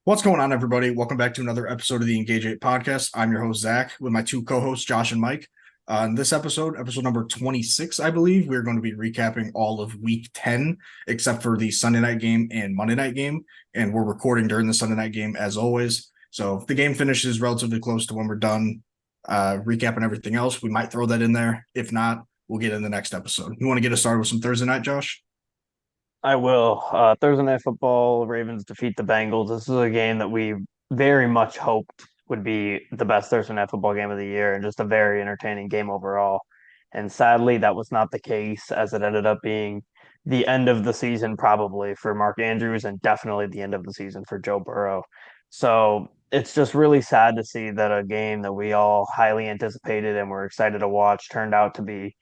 What's going on, everybody? Welcome back to another episode of the Engage 8 podcast. I'm your host, Zach, with my two co-hosts, Josh and Mike. In this episode number 26, I believe, we're going to be recapping all of week 10, except for the Sunday night game and Monday night game. And we're recording during the Sunday night game, as always. So if the game finishes relatively close to when we're done recapping everything else, we might throw that in there. If not, we'll get in the next episode. You want to get us started with some Thursday night, Josh? I will. Thursday Night Football, Ravens defeat the Bengals. This is a game that we very much hoped would be the best Thursday Night Football game of the year and just a very entertaining game overall. And sadly, that was not the case as it ended up being the end of the season, probably for Mark Andrews, and definitely the end of the season for Joe Burrow. So it's just really sad to see that a game that we all highly anticipated and were excited to watch turned out to be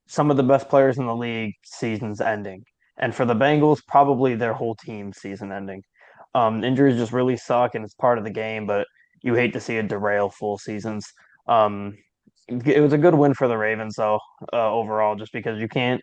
some of the best players in the league season's ending. And for the Bengals, probably their whole team season ending. Injuries just really suck and it's part of the game, but you hate to see it derail full seasons. It was a good win for the Ravens, though, overall, just because you can't.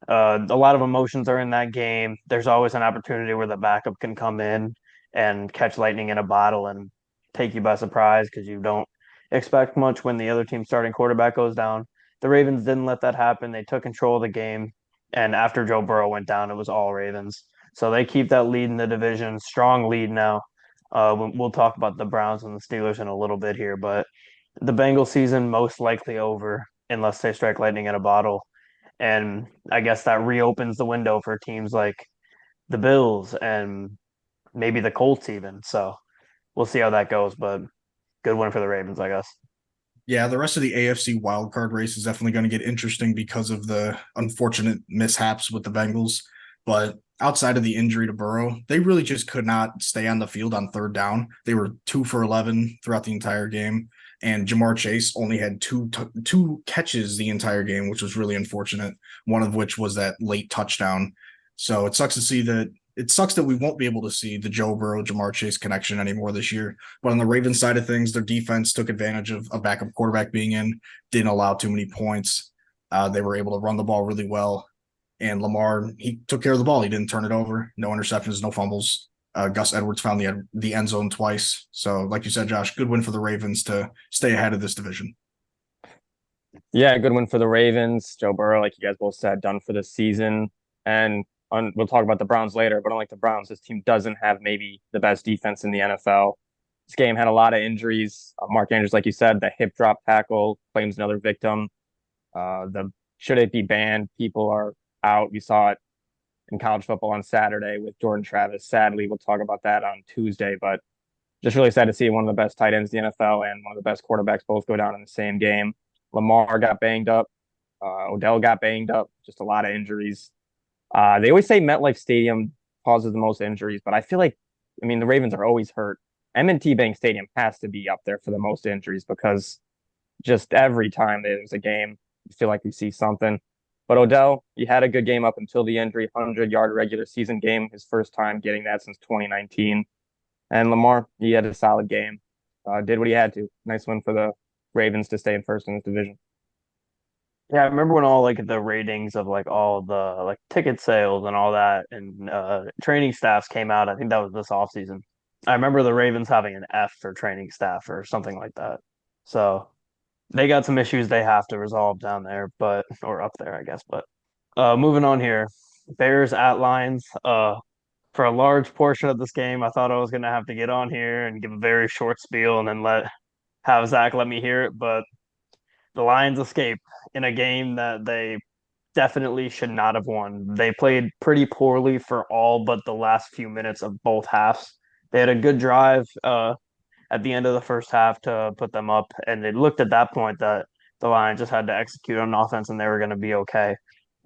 A lot of emotions are in that game. There's always an opportunity where the backup can come in and catch lightning in a bottle and take you by surprise because you don't expect much when the other team's starting quarterback goes down. The Ravens didn't let that happen. They took control of the game. And after Joe Burrow went down, it was all Ravens. So they keep that lead in the division, strong lead now. We'll talk about the Browns and the Steelers in a little bit here, but the Bengals season most likely over unless they strike lightning in a bottle. And I guess that reopens the window for teams like the Bills and maybe the Colts even. So we'll see how that goes, but good win for the Ravens, I guess. Yeah, the rest of the AFC wildcard race is definitely going to get interesting because of the unfortunate mishaps with the Bengals. But outside of the injury to Burrow, they really just could not stay on the field on third down. They were 2 for 11 throughout the entire game, and Jamar Chase only had two catches the entire game, which was really unfortunate. One of which was that late touchdown. So it sucks to see that. It sucks that we won't be able to see the Joe Burrow Jamar Chase connection anymore this year. But on the Ravens side of things, their defense took advantage of a backup quarterback being in, didn't allow too many points. They were able to run the ball really well. And Lamar, he took care of the ball. He didn't turn it over. No interceptions, no fumbles. Gus Edwards found the end zone twice. So, like you said, Josh, good win for the Ravens to stay ahead of this division. Yeah, good win for the Ravens. Joe Burrow, like you guys both said, done for the season. And we'll talk about the Browns later, but unlike the Browns, this team doesn't have maybe the best defense in the NFL. This game had a lot of injuries. Mark Andrews, like you said, the hip drop tackle claims another victim. The should it be banned? People are out. We saw it in college football on Saturday with Jordan Travis. Sadly, we'll talk about that on Tuesday, but just really sad to see one of the best tight ends in the NFL and one of the best quarterbacks both go down in the same game. Lamar got banged up. Odell got banged up. Just a lot of injuries. They always say MetLife Stadium causes the most injuries, but I feel like, I mean, the Ravens are always hurt. M&T Bank Stadium has to be up there for the most injuries because just every time there's a game, you feel like we see something. But Odell, he had a good game up until the injury, 100-yard regular season game, his first time getting that since 2019. And Lamar, he had a solid game, did what he had to. Nice win for the Ravens to stay in first in this division. Yeah, I remember when all like the ratings of like all the like ticket sales and all that and training staffs came out. I think that was this offseason. I remember the Ravens having an F for training staff or something like that. So they got some issues they have to resolve down there, but or up there, I guess. But moving on here, Bears at Lions. For a large portion of this game, I thought I was gonna have to get on here and give a very short spiel and then have Zach let me hear it, but the Lions escape in a game that they definitely should not have won. They played pretty poorly for all but the last few minutes of both halves. They had a good drive at the end of the first half to put them up, and it looked at that point that the Lions just had to execute on offense and they were going to be okay.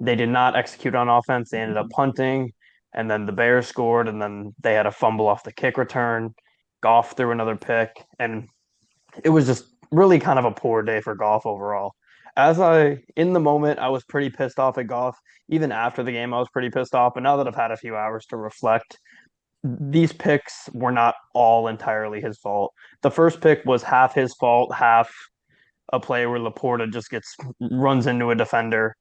They did not execute on offense. They ended up punting, and then the Bears scored, and then they had a fumble off the kick return. Goff threw another pick, and it was just really kind of a poor day for Goff overall. In the moment, I was pretty pissed off at Goff. Even after the game, I was pretty pissed off. But now that I've had a few hours to reflect, these picks were not all entirely his fault. The first pick was half his fault, half a play where Laporta just runs into a defender.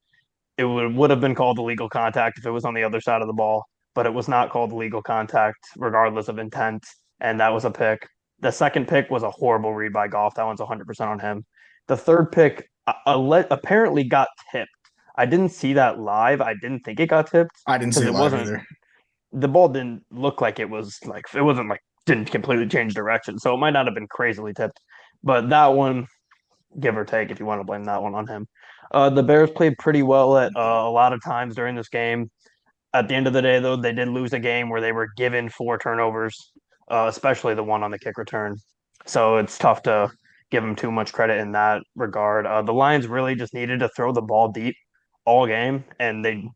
It would have been called illegal contact if it was on the other side of the ball, but it was not called illegal contact regardless of intent. and that was a pick. The second pick was a horrible read by Goff. That one's 100% on him. The third pick apparently got tipped. I didn't see that live. I didn't think it got tipped I didn't see because it it live wasn't either. the ball didn't look like it wasn't like didn't completely change direction. So it might not have been crazily tipped. But that one, give or take, if you want to blame that one on him. The Bears played pretty well at a lot of times during this game. At the end of the day, though, they did lose a game where they were given 4 turnovers, especially the one on the kick return. So it's tough to give them too much credit in that regard. The Lions really just needed to throw the ball deep all game, and they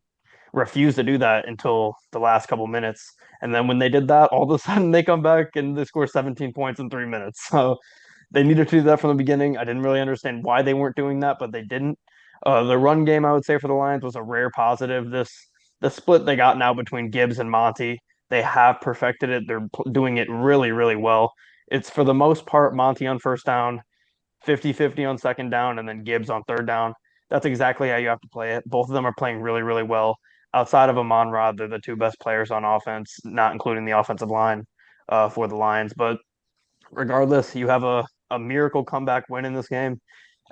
refused to do that until the last couple minutes. And then when they did that, all of a sudden they come back and they score 17 points in 3 minutes. So they needed to do that from the beginning. I didn't really understand why they weren't doing that, but they didn't. The run game, I would say, for the Lions was a rare positive. The split they got now between Gibbs and Monty, they have perfected it. They're doing it really, really well. It's for the most part Monty on first down, 50-50 on second down, and then Gibbs on third down. That's exactly how you have to play it. Both of them are playing really, really well. Outside of Amon Ra, they're the two best players on offense, not including the offensive line for the Lions. But regardless, you have a miracle comeback win in this game.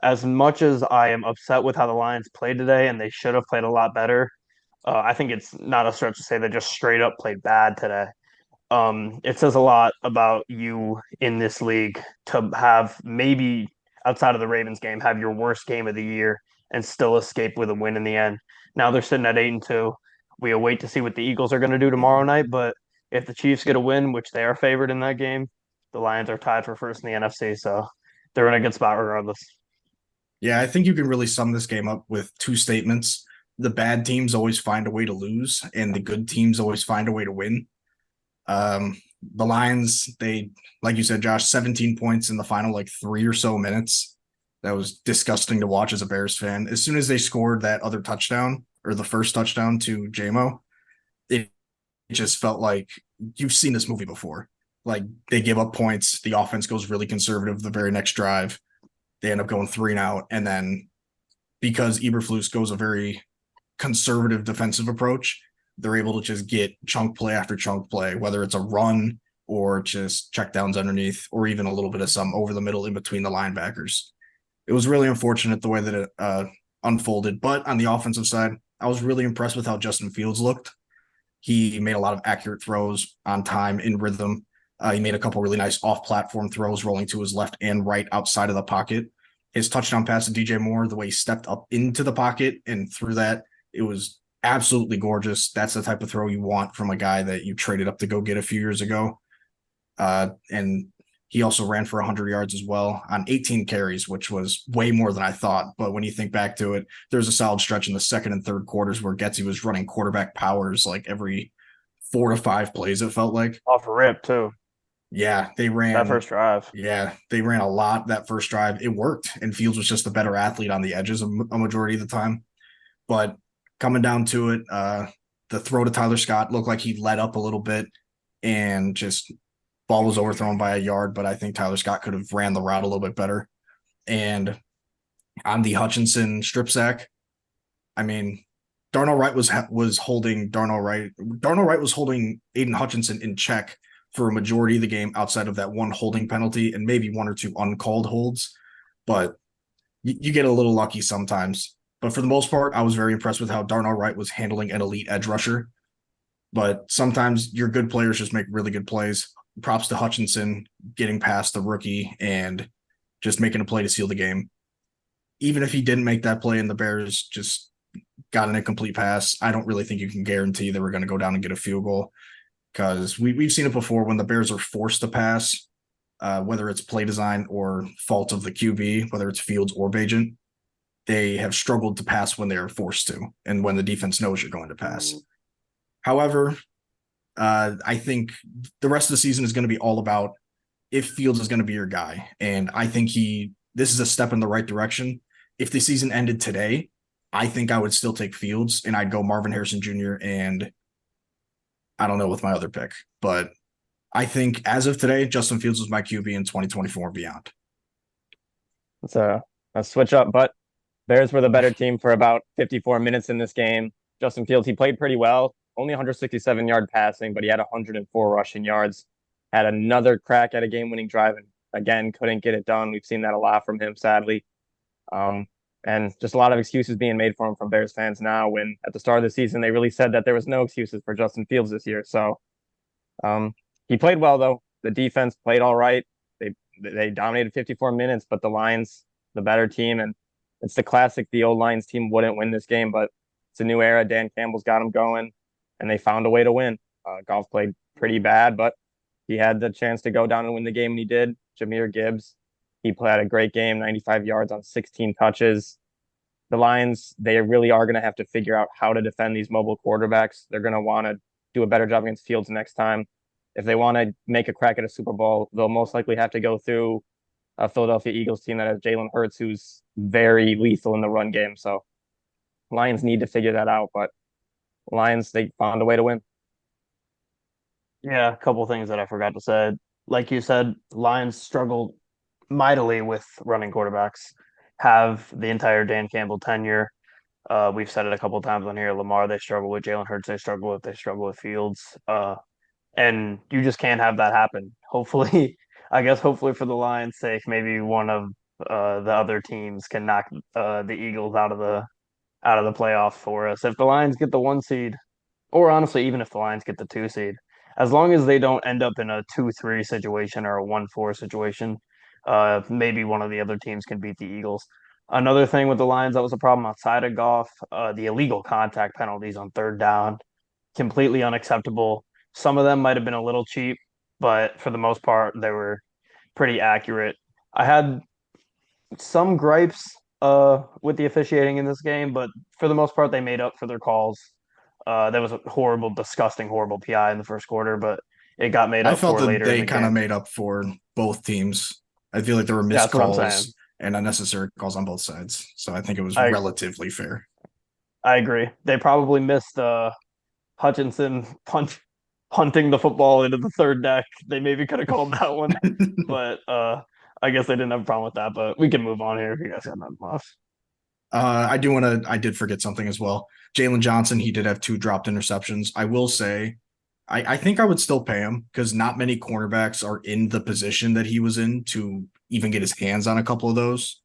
As much as I am upset with how the Lions played today, and they should have played a lot better, I think it's not a stretch to say they just straight up played bad today. It says a lot about you in this league to have maybe outside of the Ravens game, have your worst game of the year and still escape with a win in the end. Now they're sitting at 8-2. We await to see what the Eagles are going to do tomorrow night, but if the Chiefs get a win, which they are favored in that game, the Lions are tied for first in the NFC, so they're in a good spot regardless. Yeah, I think you can really sum this game up with two statements. The bad teams always find a way to lose, and the good teams always find a way to win. The Lions, they, like you said, Josh, 17 points in the final like 3 or so minutes. That was disgusting to watch as a Bears fan. As soon as they scored that other touchdown or the first touchdown to JMO, it just felt like you've seen this movie before. Like they give up points, the offense goes really conservative the very next drive. They end up going 3-and-out, and then because Eberflus goes a very conservative defensive approach, they're able to just get chunk play after chunk play, whether it's a run or just check downs underneath, or even a little bit of some over the middle in between the linebackers. It was really unfortunate the way that it unfolded. But on the offensive side, I was really impressed with how Justin Fields looked. He made a lot of accurate throws on time, in rhythm. He made a couple really nice off-platform throws, rolling to his left and right outside of the pocket. His touchdown pass to DJ Moore, the way he stepped up into the pocket and threw that, it was absolutely gorgeous. That's the type of throw you want from a guy that you traded up to go get a few years ago. And he also ran for 100 yards as well on 18 carries, which was way more than I thought. But when you think back to it, there's a solid stretch in the second and third quarters where Getsy was running quarterback powers like every 4 to 5 plays, it felt like. Off rip, too. Yeah, they ran That first drive. Yeah, they ran a lot that first drive. It worked, and Fields was just a better athlete on the edges a majority of the time. But coming down to it, the throw to Tyler Scott looked like he let up a little bit, and just ball was overthrown by a yard. But I think Tyler Scott could have ran the route a little bit better. And on the Hutchinson strip sack, I mean, Darnell Wright was holding Darnell Wright. Darnell Wright was holding Aiden Hutchinson in check for a majority of the game outside of that one holding penalty and maybe 1 or 2 uncalled holds. But you get a little lucky sometimes. But for the most part, I was very impressed with how Darnell Wright was handling an elite edge rusher. But sometimes your good players just make really good plays. Props to Hutchinson getting past the rookie and just making a play to seal the game. Even if he didn't make that play and the Bears just got an incomplete pass, I don't really think you can guarantee they were going to go down and get a field goal, because we've seen it before when the Bears are forced to pass, whether it's play design or fault of the QB, whether it's Fields or Bagent, they have struggled to pass when they are forced to and when the defense knows you're going to pass. However, I think the rest of the season is going to be all about if Fields is going to be your guy. And I think this is a step in the right direction. If the season ended today, I think I would still take Fields, and I'd go Marvin Harrison Jr. and I don't know with my other pick, but I think as of today, Justin Fields was my QB in 2024 and beyond. It's a switch up, but Bears were the better team for about 54 minutes in this game. Justin Fields, he played pretty well, only 167-yard passing, but he had 104 rushing yards. had another crack at a game-winning drive and again couldn't get it done. We've seen that a lot from him, sadly. And just a lot of excuses being made for him from Bears fans now, when at the start of the season they really said that there was no excuses for Justin Fields this year. So he played well though. The defense played all right. They dominated 54 minutes, but the Lions, the better team, and it's the classic. The old Lions team wouldn't win this game, but it's a new era. Dan Campbell's got them going, and they found a way to win. Goff played pretty bad, but he had the chance to go down and win the game, and he did. Jahmyr Gibbs, he played a great game, 95 yards on 16 touches. The Lions, they really are going to have to figure out how to defend these mobile quarterbacks. They're going to want to do a better job against Fields next time. If they want to make a crack at a Super Bowl, they'll most likely have to go through a Philadelphia Eagles team that has Jalen Hurts, who's very lethal in the run game. So Lions need to figure that out, but Lions, they found a way to win. Yeah, a couple things that I forgot to say. Like you said, Lions struggled mightily with running quarterbacks. Have the entire Dan Campbell tenure. We've said it a couple times on here. Lamar, they struggle with. Jalen Hurts, they struggle with Fields. And you just can't have that happen. Hopefully, I guess hopefully for the Lions' sake, maybe one of the other teams can knock the Eagles out of the playoff for us. If the Lions get the 1 seed, or honestly, even if the Lions get the 2 seed, as long as they don't end up in a 2-3 situation or a 1-4 situation, maybe one of the other teams can beat the Eagles. Another thing with the Lions that was a problem outside of Goff, the illegal contact penalties on third down, completely unacceptable. Some of them might have been a little cheap, but for the most part, they were pretty accurate. I had some gripes with the officiating in this game, but for the most part, they made up for their calls. That was a horrible, disgusting, horrible PI in the first quarter, but it got made I up felt for that later in they the kind of game. made up for both teams. I feel like there were Yeah, missed that's what I'm saying. calls and unnecessary calls on both sides. So I think it was I relatively fair. I agree. They probably missed Hutchinson punting the football into the third deck. They maybe could have called that one, but I guess they didn't have a problem with that. But we can move on here if you guys got nothing left. I did forget something as well. Jalen Johnson, he did have 2 dropped interceptions. I will say, I think I would still pay him because not many cornerbacks are in the position that he was in to even get his hands on a couple of those.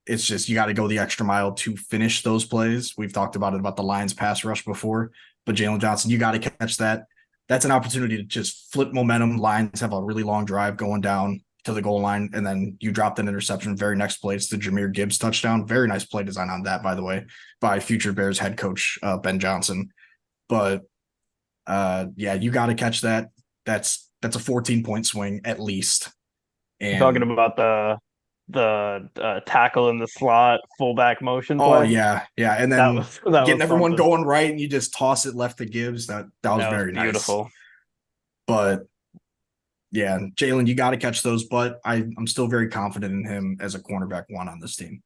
It's just you got to go the extra mile to finish those plays. We've talked about the Lions pass rush before, but Jalen Johnson, you got to catch that. That's an opportunity to just flip momentum. Lions have a really long drive going down to the goal line, and then you dropped an interception. Very next play, it's the Jahmyr Gibbs touchdown. Very nice play design on that, by the way, by future Bears head coach Ben Johnson. But yeah, you got to catch that. That's a 14-point swing at least. You're talking And about the tackle in the slot fullback motion oh play. yeah, yeah, and That then was that getting was everyone something. going right, and you just toss it left to Gibbs. That was That was very nice. beautiful. But yeah, Jalen, you got to catch those. But I'm still very confident in him as a cornerback 1 on this team.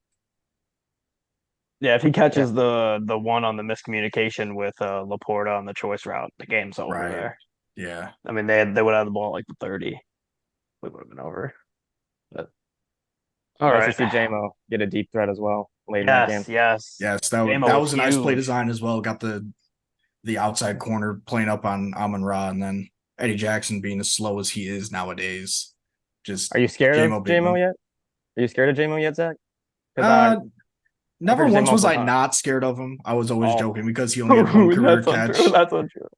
Yeah, if he Yeah, catches the one on the miscommunication with Laporta on the choice route, the game's over Right. there. Yeah. I mean, they would have the ball at like the 30. We would have been over. But all nice to right. see JMO get a deep threat as well late in that game. Yes, yes. Yes, J-Mo that was was a nice play huge. design as well. Got the outside corner playing up on Amon Ra, and then Eddie Jackson being as slow as he is nowadays. Just Are you scared of JMO beating JMO him. yet? Are you scared of JMO yet, Zach? Because Uh I've Never heard once JMO was I Baton. not scared of him. I was always Oh, joking because he only had 1 career That's untrue. catch. That's untrue.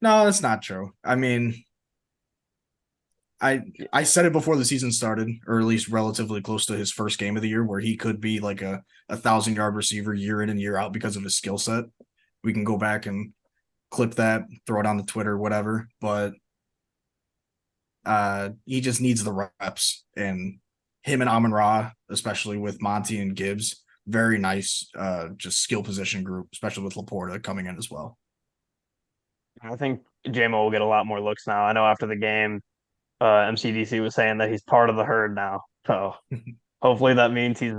No, that's not true. I mean, I said it before the season started, or at least relatively close to his first game of the year, where he could be like a 1,000-yard receiver year in and year out because of his skill set. We can go back and clip that, throw it on the Twitter, whatever. But he just needs the reps, and him and Amon Ra, especially with Monty and Gibbs, very nice, just skill position group, especially with Laporta coming in as well. I think J-Mo will get a lot more looks now. I know after the game, MCDC was saying that he's part of the herd now. So hopefully that means he's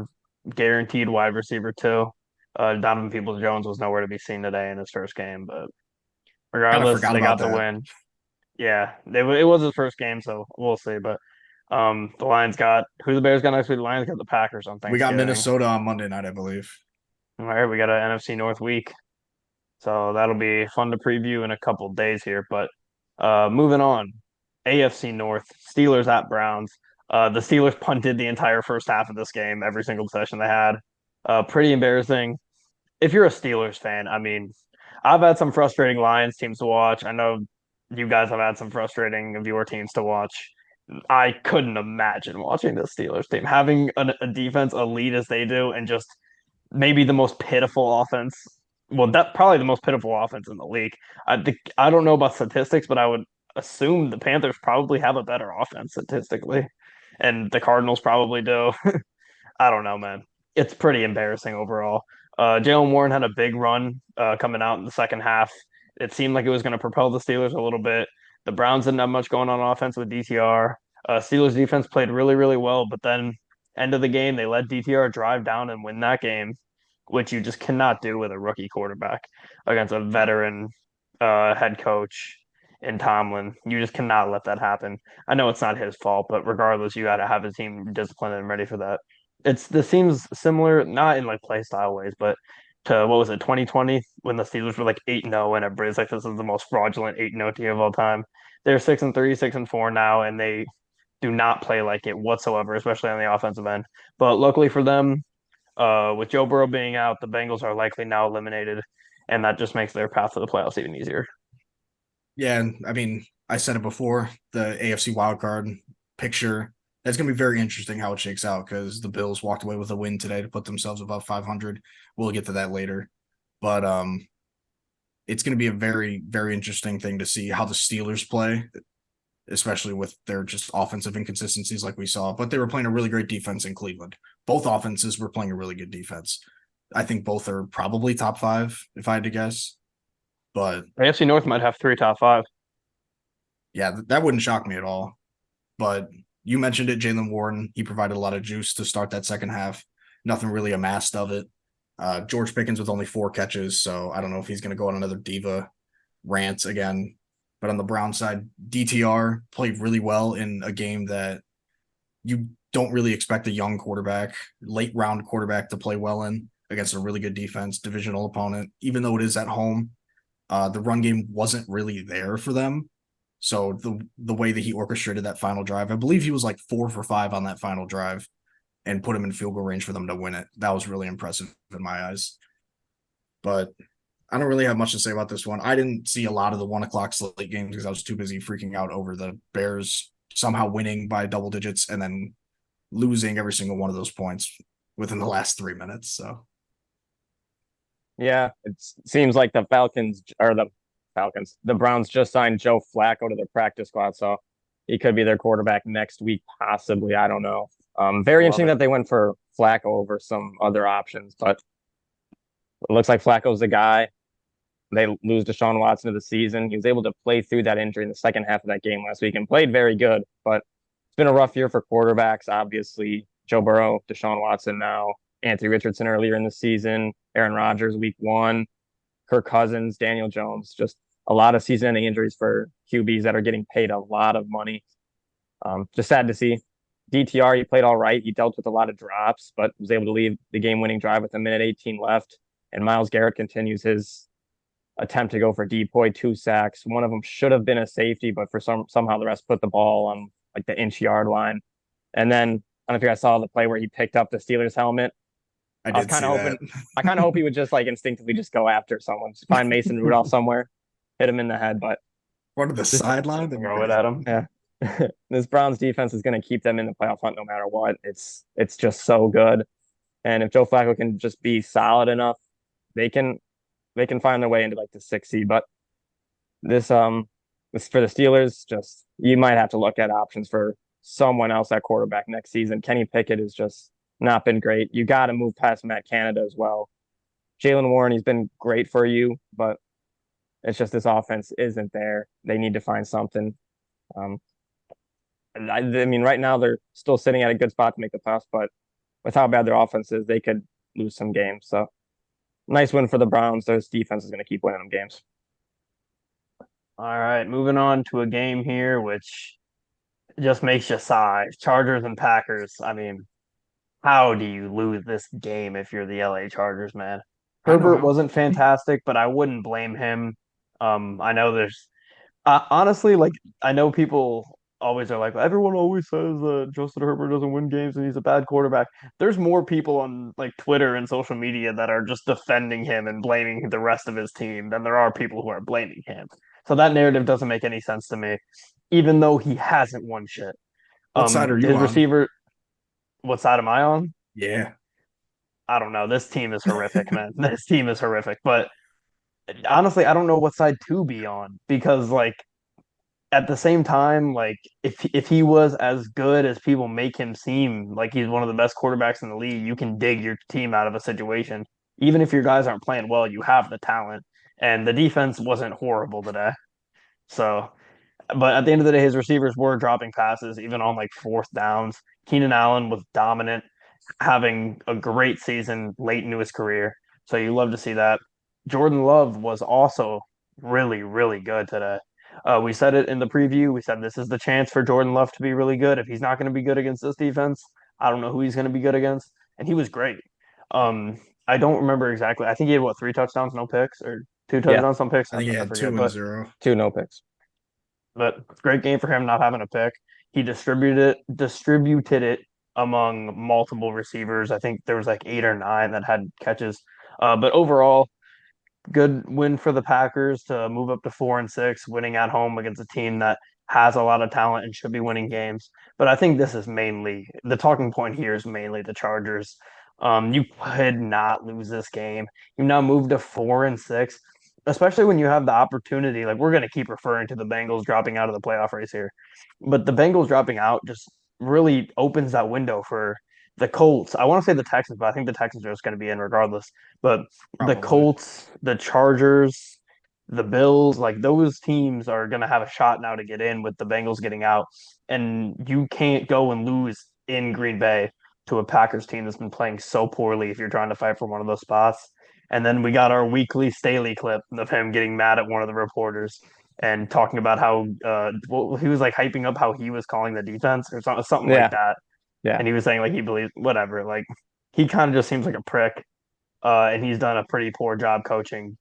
guaranteed wide receiver too. Donovan Peoples-Jones was nowhere to be seen today in his first game, but Kind of regardless, forgot they about got the that. win. Yeah, it was his first game, so we'll see. But the Lions got who the Bears got next week. The Lions got the Packers on We got Thanksgiving. Minnesota on Monday night, I believe. All right, we got an NFC North week, so that'll be fun to preview in a couple days here. But moving on, AFC North, Steelers at Browns. The Steelers punted the entire first half of this game, every single possession they had. Pretty embarrassing. If you're a Steelers fan, I mean, I've had some frustrating Lions teams to watch. I know you guys have had some frustrating of your teams to watch. I couldn't imagine watching the Steelers team having a defense elite as they do, and just maybe the most pitiful offense. Well, that probably the most pitiful offense in the league. I don't know about statistics, but I would assume the Panthers probably have a better offense statistically, and the Cardinals probably do. I don't know, man. It's pretty embarrassing overall. Jalen Warren had a big run coming out in the second half. It seemed like it was going to propel the Steelers a little bit. The Browns didn't have much going on offense with DTR. Steelers defense played really, really well, but then end of the game, they let DTR drive down and win that game, which you just cannot do with a rookie quarterback against a veteran head coach in Tomlin. You just cannot let that happen. I know it's not his fault, but regardless, you got to have a team disciplined and ready for that. This seems similar, not in like play style ways, but to what was it, 2020 when the Steelers were like 8-0 and everybody's like this is the most fraudulent 8-0 team of all time. They're 6-3, 6-4 now, and they do not play like it whatsoever, especially on the offensive end. But luckily for them, with Joe Burrow being out, the Bengals are likely now eliminated, and that just makes their path to the playoffs even easier. Yeah, and I mean, I said it before, the AFC wildcard picture. That's going to be very interesting how it shakes out because the Bills walked away with a win today to put themselves above 500. We'll get to that later. But it's going to be a very, very interesting thing to see how the Steelers play, especially with their just offensive inconsistencies like we saw. But they were playing a really great defense in Cleveland. Both offenses were playing a really good defense. I think both are probably top five, if I had to guess. But AFC North might have three top five. yeah, that wouldn't shock me at all. But you mentioned it, Jalen Warren. He provided a lot of juice to start that second half. Nothing really amassed of it. George Pickens with only 4 catches, so I don't know if he's going to go on another diva rant again. But on the Brown side, DTR played really well in a game that you don't really expect a young quarterback, late round quarterback to play well in against a really good defense, divisional opponent. Even though it is at home, the run game wasn't really there for them. So the way that he orchestrated that final drive, I believe he was like 4 for 5 on that final drive and put him in field goal range for them to win it. That was really impressive in my eyes. But I don't really have much to say about this one. I didn't see a lot of the 1 o'clock slate games because I was too busy freaking out over the Bears somehow winning by double digits and then losing every single one of those points within the last 3 minutes. So Yeah, it seems like the Browns just signed Joe Flacco to their practice squad, so he could be their quarterback next week, possibly. I don't know. Very interesting that they went for Flacco over some other options, but it looks like Flacco's the guy. They lose Deshaun Watson to the season. He was able to play through that injury in the second half of that game last week and played very good, but it's been a rough year for quarterbacks. Obviously, Joe Burrow, Deshaun Watson now, Anthony Richardson earlier in the season, Aaron Rodgers week 1, Kirk Cousins, Daniel Jones, just a lot of season-ending injuries for QBs that are getting paid a lot of money. Just sad to see. DTR, he played all right. He dealt with a lot of drops, but was able to leave the game-winning drive with 1:18 left. And Myles Garrett continues his attempt to go for decoy, 2 sacks. One of them should have been a safety, but for somehow the rest put the ball on like the inch-yard line. And then I don't know if you guys saw the play where he picked up the Steelers helmet. I was kind of hoping. I kind of hope he would just like instinctively just go after someone, just find Mason Rudolph somewhere, hit him in the head. But One of the sideline, throw it at him. Yeah, this Browns defense is going to keep them in the playoff hunt no matter what. It's just so good, and if Joe Flacco can just be solid enough, they can find their way into like the 6th seed. But this for the Steelers, just you might have to look at options for someone else at quarterback next season. Kenny Pickett has just not been great. You got to move past Matt Canada as well. Jalen Warren, he's been great for you, but it's just this offense isn't there. They need to find something. I mean, right now they're still sitting at a good spot to make the playoffs, but with how bad their offense is, they could lose some games. So nice win for the Browns. Their defense is going to keep winning them games. All right, moving on to a game here, which just makes you sigh. Chargers and Packers. I mean, how do you lose this game if you're the LA Chargers, man? Herbert wasn't fantastic, but I wouldn't blame him. I know there's honestly, like I know people always are like, everyone always says that Justin Herbert doesn't win games and he's a bad quarterback. There's more people on like Twitter and social media that are just defending him and blaming the rest of his team than there are people who are blaming him. So that narrative doesn't make any sense to me, even though he hasn't won shit. What side are you His on? receiver, what side am I on? Yeah. I don't know. This team is horrific, man. This team is horrific. But honestly, I don't know what side to be on because like at the same time, like if he was as good as people make him seem, like he's one of the best quarterbacks in the league, you can dig your team out of a situation. Even if your guys aren't playing well, you have the talent. And the defense wasn't horrible today. So, but at the end of the day, his receivers were dropping passes, even on like fourth downs. Keenan Allen was dominant, having a great season late into his career. So you love to see that. Jordan Love was also really, really good today. We said it in the preview. We said this is the chance for Jordan Love to be really good. If he's not going to be good against this defense, I don't know who he's going to be good against. And he was great. Um, I don't remember exactly. I think he had what, 3 touchdowns, no picks, or two Yeah, touchdowns, some picks. I think he I had forget, 2-0. two no picks. but great game for him not having a pick. He distributed it among multiple receivers. I think there was like 8 or 9 that had catches. But overall, good win for the Packers to move up to 4-6, winning at home against a team that has a lot of talent and should be winning games. But I think this is mainly the talking point here is mainly the Chargers. You could not lose this game. You now move to 4-6, especially when you have the opportunity. Like we're going to keep referring to the Bengals dropping out of the playoff race here, but the Bengals dropping out just really opens that window for the Colts. I want to say the Texans, but I think the Texans are just going to be in regardless. But the Probably. Colts, the Chargers, the Bills, like those teams are going to have a shot now to get in with the Bengals getting out. And you can't go and lose in Green Bay to a Packers team that's been playing so poorly if you're trying to fight for one of those spots. And then we got our weekly Staley clip of him getting mad at one of the reporters and talking about how well, he was like hyping up how he was calling the defense or something like Yeah, that. yeah. And he was saying like he believes whatever. Like he kind of just seems like a prick, and he's done a pretty poor job coaching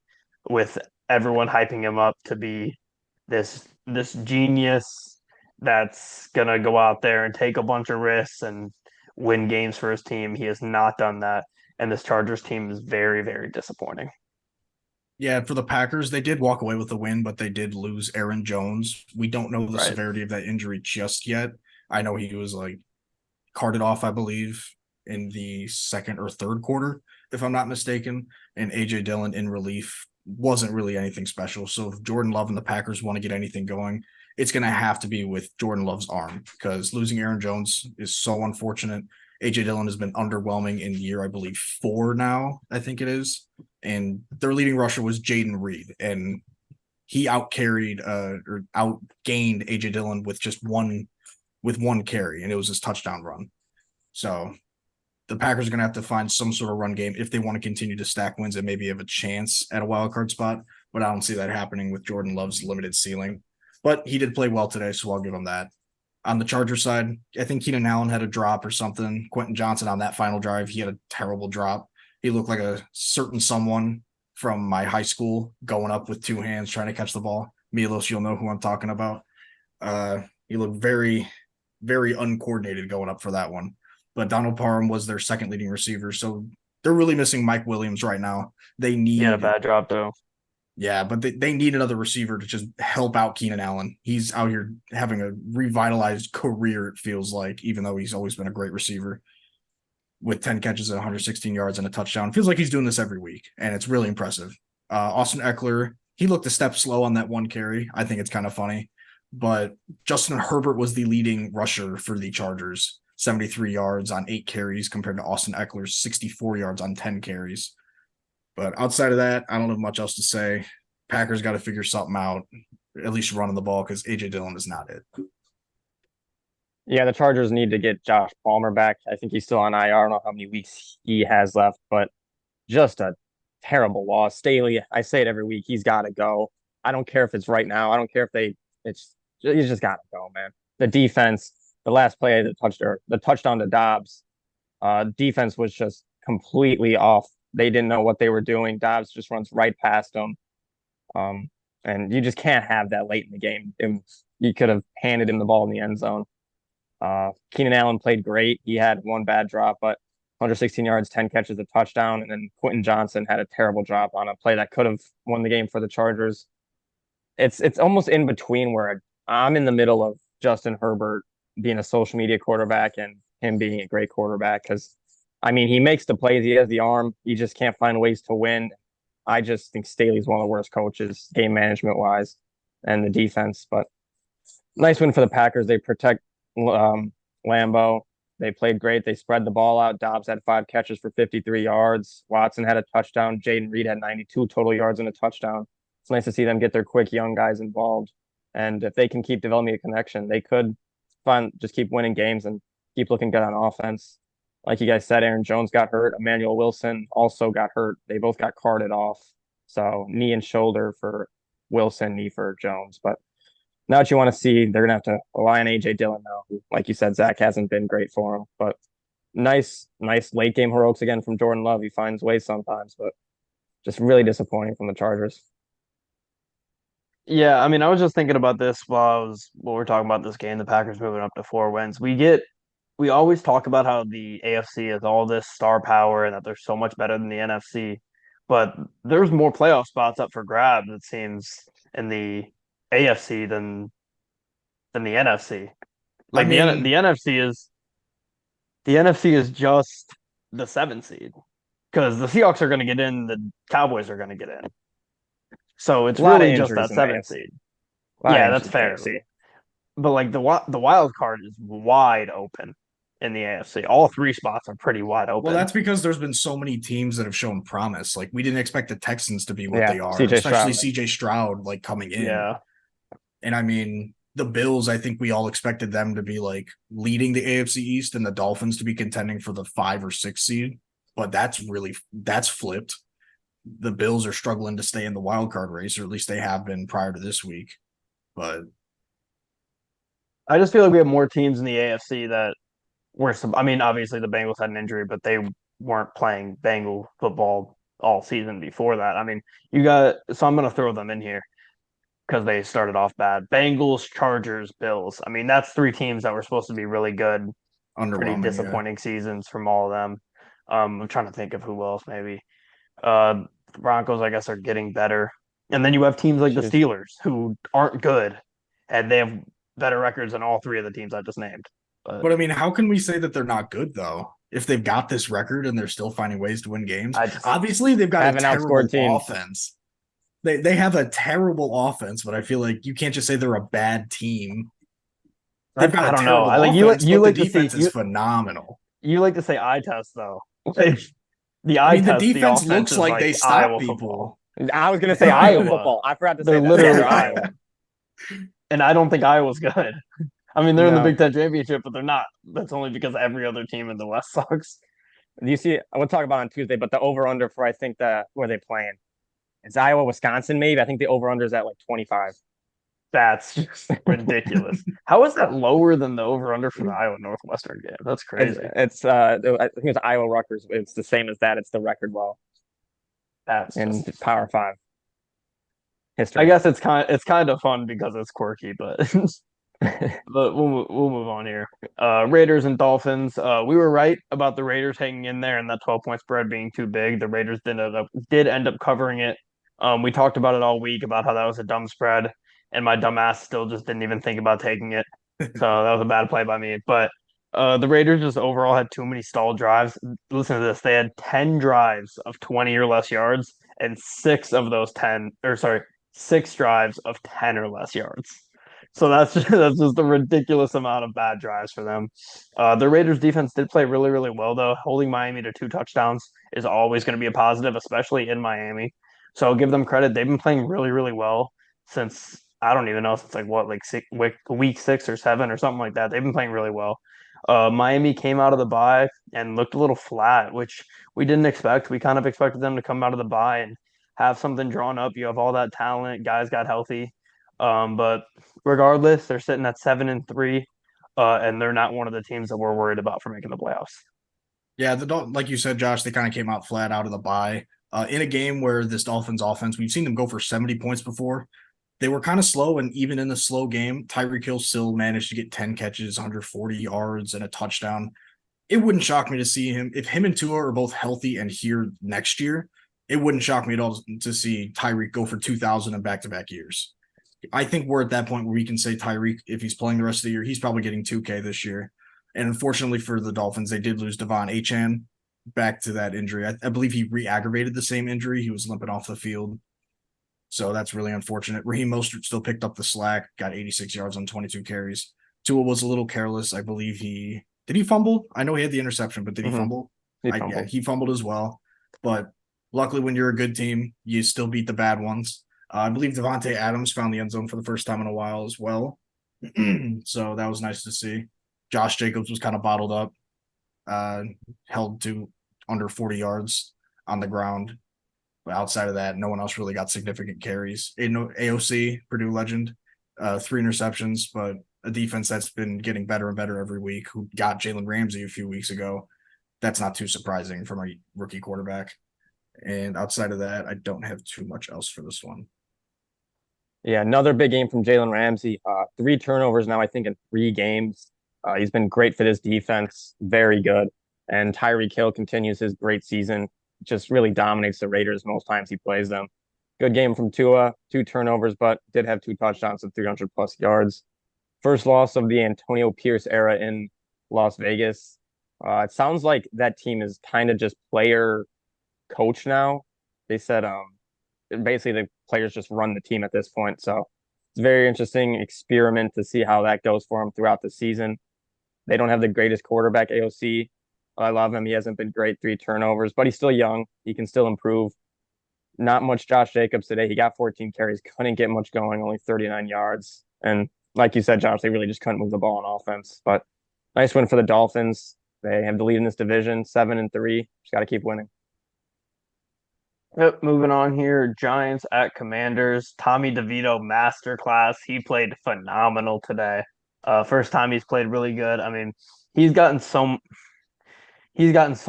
with everyone hyping him up to be this genius that's gonna go out there and take a bunch of risks and win games for his team. He has not done that, and this Chargers team is very, very disappointing. Yeah, for the Packers, they did walk away with the win, but they did lose Aaron Jones. We don't know the Right. severity of that injury just yet. I know he was like carted off, I believe, in the second or third quarter, if I'm not mistaken. And AJ Dillon in relief wasn't really anything special. So if Jordan Love and the Packers want to get anything going, it's going to have to be with Jordan Love's arm because losing Aaron Jones is so unfortunate. AJ Dillon has been underwhelming in year, I believe, 4 now, I think it is. And their leading rusher was Jaden Reed. And he outcarried or outgained AJ Dillon with one carry, and it was his touchdown run. So the Packers are going to have to find some sort of run game if they want to continue to stack wins and maybe have a chance at a wild card spot. But I don't see that happening with Jordan Love's limited ceiling. But he did play well today, so I'll give him that. On the Charger side, I think Keenan Allen had a drop or something. Quentin Johnson on that final drive, he had a terrible drop. He looked like a certain someone from my high school going up with 2 hands trying to catch the ball. Milos, you'll know who I'm talking about. He looked very, very uncoordinated going up for that one. But Donald Parham was their second leading receiver. So they're really missing Mike Williams right now. They He had a need, bad drop though. yeah, but they need another receiver to just help out Keenan Allen. He's out here having a revitalized career, it feels like, even though he's always been a great receiver with 10 catches at 116 yards and a touchdown. It feels like he's doing this every week, and it's really impressive. Austin Eckler, he looked a step slow on that one carry. I think it's kind of funny. But Justin Herbert was the leading rusher for the Chargers, 73 yards on 8 carries compared to Austin Eckler's 64 yards on 10 carries. But outside of that, I don't have much else to say. Packers got to figure something out, at least running the ball, because AJ Dillon is not it. Yeah, the Chargers need to get Josh Palmer back. I think he's still on IR. I don't know how many weeks he has left, but just a terrible loss. Staley, I say it every week, he's got to go. I don't care if it's right now. I don't care if he's just got to go, man. The defense, the last play, the touchdown to Dobbs, defense was just completely off. They didn't know what they were doing. Dobbs just runs right past them. And you just can't have that late in the game. And you could have handed him the ball in the end zone. Keenan Allen played great. He had one bad drop, but 116 yards, 10 catches, a touchdown. And then Quentin Johnson had a terrible drop on a play that could have won the game for the Chargers. It's almost in between where I'm in the middle of Justin Herbert being a social media quarterback and him being a great quarterback. Because, I mean, he makes the plays. He has the arm. He just can't find ways to win. I just think Staley's one of the worst coaches, game management wise, and the defense. But nice win for the Packers. They protect Lambeau. They played great. They spread the ball out. Dobbs had 5 catches for 53 yards. Watson had a touchdown. Jaden Reed had 92 total yards and a touchdown. It's nice to see them get their quick young guys involved. And if they can keep developing a connection, they could just keep winning games and keep looking good on offense. Like you guys said, Aaron Jones got hurt. Emmanuel Wilson also got hurt. They both got carted off. So knee and shoulder for Wilson, knee for Jones. But now what you want to see, they're going to have to rely on A.J. Dillon now. Who, like you said, Zach hasn't been great for him. But nice late game heroics again from Jordan Love. He finds ways sometimes, but just really disappointing from the Chargers. Yeah, I mean, I was just thinking about this while we're talking about this game, the Packers moving up to 4 wins. We always talk about how the AFC is all this star power and that they're so much better than the NFC, but there's more playoff spots up for grabs, it seems, in the AFC than the NFC. I Like mean, the NFC is just the 7th seed because the Seahawks are going to get in, the Cowboys are going to get in. So it's A lot of really just injuries that in the 7th AFC. seed. A lot of Yeah, that's injuries in the fair. AFC. But like the wild card is wide open in the AFC. All 3 spots are pretty wide well, open. that's because there's been so many teams that have shown promise. Like, we didn't expect the Texans to be what Yeah, they are, CJ especially Stroud. CJ Stroud, like, coming in. Yeah. And I mean, the Bills, I think we all expected them to be like leading the AFC East and the Dolphins to be contending for the 5 or 6 seed. But that's flipped. The Bills are struggling to stay in the wild card race, or at least they have been prior to this week. But I just feel like we have more teams in the AFC that were some. I mean, obviously the Bengals had an injury, but they weren't playing Bengal football all season before that. I mean, so I'm going to throw them in here because they started off bad. Bengals, Chargers, Bills. I mean, that's 3 teams that were supposed to be really good. Pretty underwhelming, yeah. disappointing seasons from all of them. I'm trying to think of who else maybe. The Broncos, I guess, are getting better. And then you have teams like the Jeez. Steelers who aren't good, and they have better records than all 3 of the teams I just named. But I mean, how can we say that they're not good though? If they've got this record and they're still finding ways to win games, obviously they've got a Haven't outscored terrible teams. offense. They have a terrible offense, but I feel like you can't just say they're a bad team. They've got I a don't know. terrible I like offense, you but like the to see defense is phenomenal. you like to say eye test though. Like, the I eye mean, the test, the defense offense looks is like like they stop Iowa people. football. I was gonna say They're Iowa Iowa. football. I forgot to say They're that. literally They're Iowa. And I don't think Iowa's good. I mean, they're in the No. Big Ten championship, but they're not. That's only because every other team in the West sucks. Do you see? We'll talk about it on Tuesday, but the over under for I think where they playing? It's Iowa, Wisconsin, maybe. I think the over under is at like 25. That's just ridiculous. How is that lower than the over under for the Iowa Northwestern game? That's crazy. It's I think it's Iowa Rutgers. It's the same as that. It's the record low That's in just. Power 5 history. I guess it's kind of fun because it's quirky, but but we'll move on here. Raiders and Dolphins. We were right about the Raiders hanging in there and that 12-point spread being too big. The Raiders did end up covering it. We talked about it all week about how that was a dumb spread, and my dumb ass still just didn't even think about taking it. So that was a bad play by me. But the Raiders just overall had too many stalled drives. Listen to this: they had 10 drives of 20 or less yards, and 6 drives of 10 or less yards. So that's just a ridiculous amount of bad drives for them. The Raiders defense did play really, really well, though. Holding Miami to 2 touchdowns is always going to be a positive, especially in Miami. So I'll give them credit. They've been playing really, really well since I don't even know, since week 6 or 7 or something like that. They've been playing really well. Miami came out of the bye and looked a little flat, which we didn't expect. We kind of expected them to come out of the bye and have something drawn up. You have all that talent. Guys got healthy. But regardless, they're sitting at 7-3, and they're not one of the teams that we're worried about for making the playoffs. Yeah, like you said, Josh, they kind of came out flat out of the bye. In a game where this Dolphins offense, we've seen them go for 70 points before. they were kind of slow, and even in the slow game, Tyreek Hill still managed to get 10 catches, 140 yards, and a touchdown. It wouldn't shock me to see him if him and Tua are both healthy and here next year. It wouldn't shock me at all to see Tyreek go for 2,000 in back-to-back years. I think we're at that point where we can say Tyreek, if he's playing the rest of the year, he's probably getting 2K this year. And unfortunately for the Dolphins, they did lose Devon Achane back to that injury. I believe he re-aggravated the same injury. He was limping off the field. So that's really unfortunate. Raheem Mostert still picked up the slack, got 86 yards on 22 carries. Tua was a little careless. I believe did he fumble? I know he had the interception, but did he fumble? Yeah, he fumbled as well. But luckily, when you're a good team, you still beat the bad ones. I believe Devontae Adams found the end zone for the first time in a while as well. So that was nice to see. Josh Jacobs was kind of bottled up, held to under 40 yards on the ground. But outside of that, no one else really got significant carries. AOC, Purdue legend, 3 interceptions, but a defense that's been getting better and better every week, who got Jalen Ramsey a few weeks ago. That's not too surprising from a rookie quarterback. And outside of that, I don't have too much else for this one. Yeah, another big game from Jalen Ramsey. 3 turnovers now, I think, in 3 games. He's been great for this defense, very good. And Tyreek Hill continues his great season, just really dominates the Raiders most times he plays them. Good game from Tua, 2 turnovers, but did have 2 touchdowns and 300+ yards. First loss of the Antonio Pierce era in Las Vegas. It sounds like that team is kind of just player coach now. They said basically the players just run the team at this point. So it's a very interesting experiment to see how that goes for them throughout the season. They don't have the greatest quarterback, AOC. I love him. He hasn't been great, 3 turnovers, but he's still young. He can still improve. Not much Josh Jacobs today. He got 14 carries, couldn't get much going, only 39 yards. And like you said, Josh, they really just couldn't move the ball on offense. But nice win for the Dolphins. They have the lead in this division, 7-3. Just got to keep winning. Yep, moving on here. Giants at Commanders. Tommy DeVito masterclass. He played phenomenal today. First time he's played really good. I mean, he's gotten so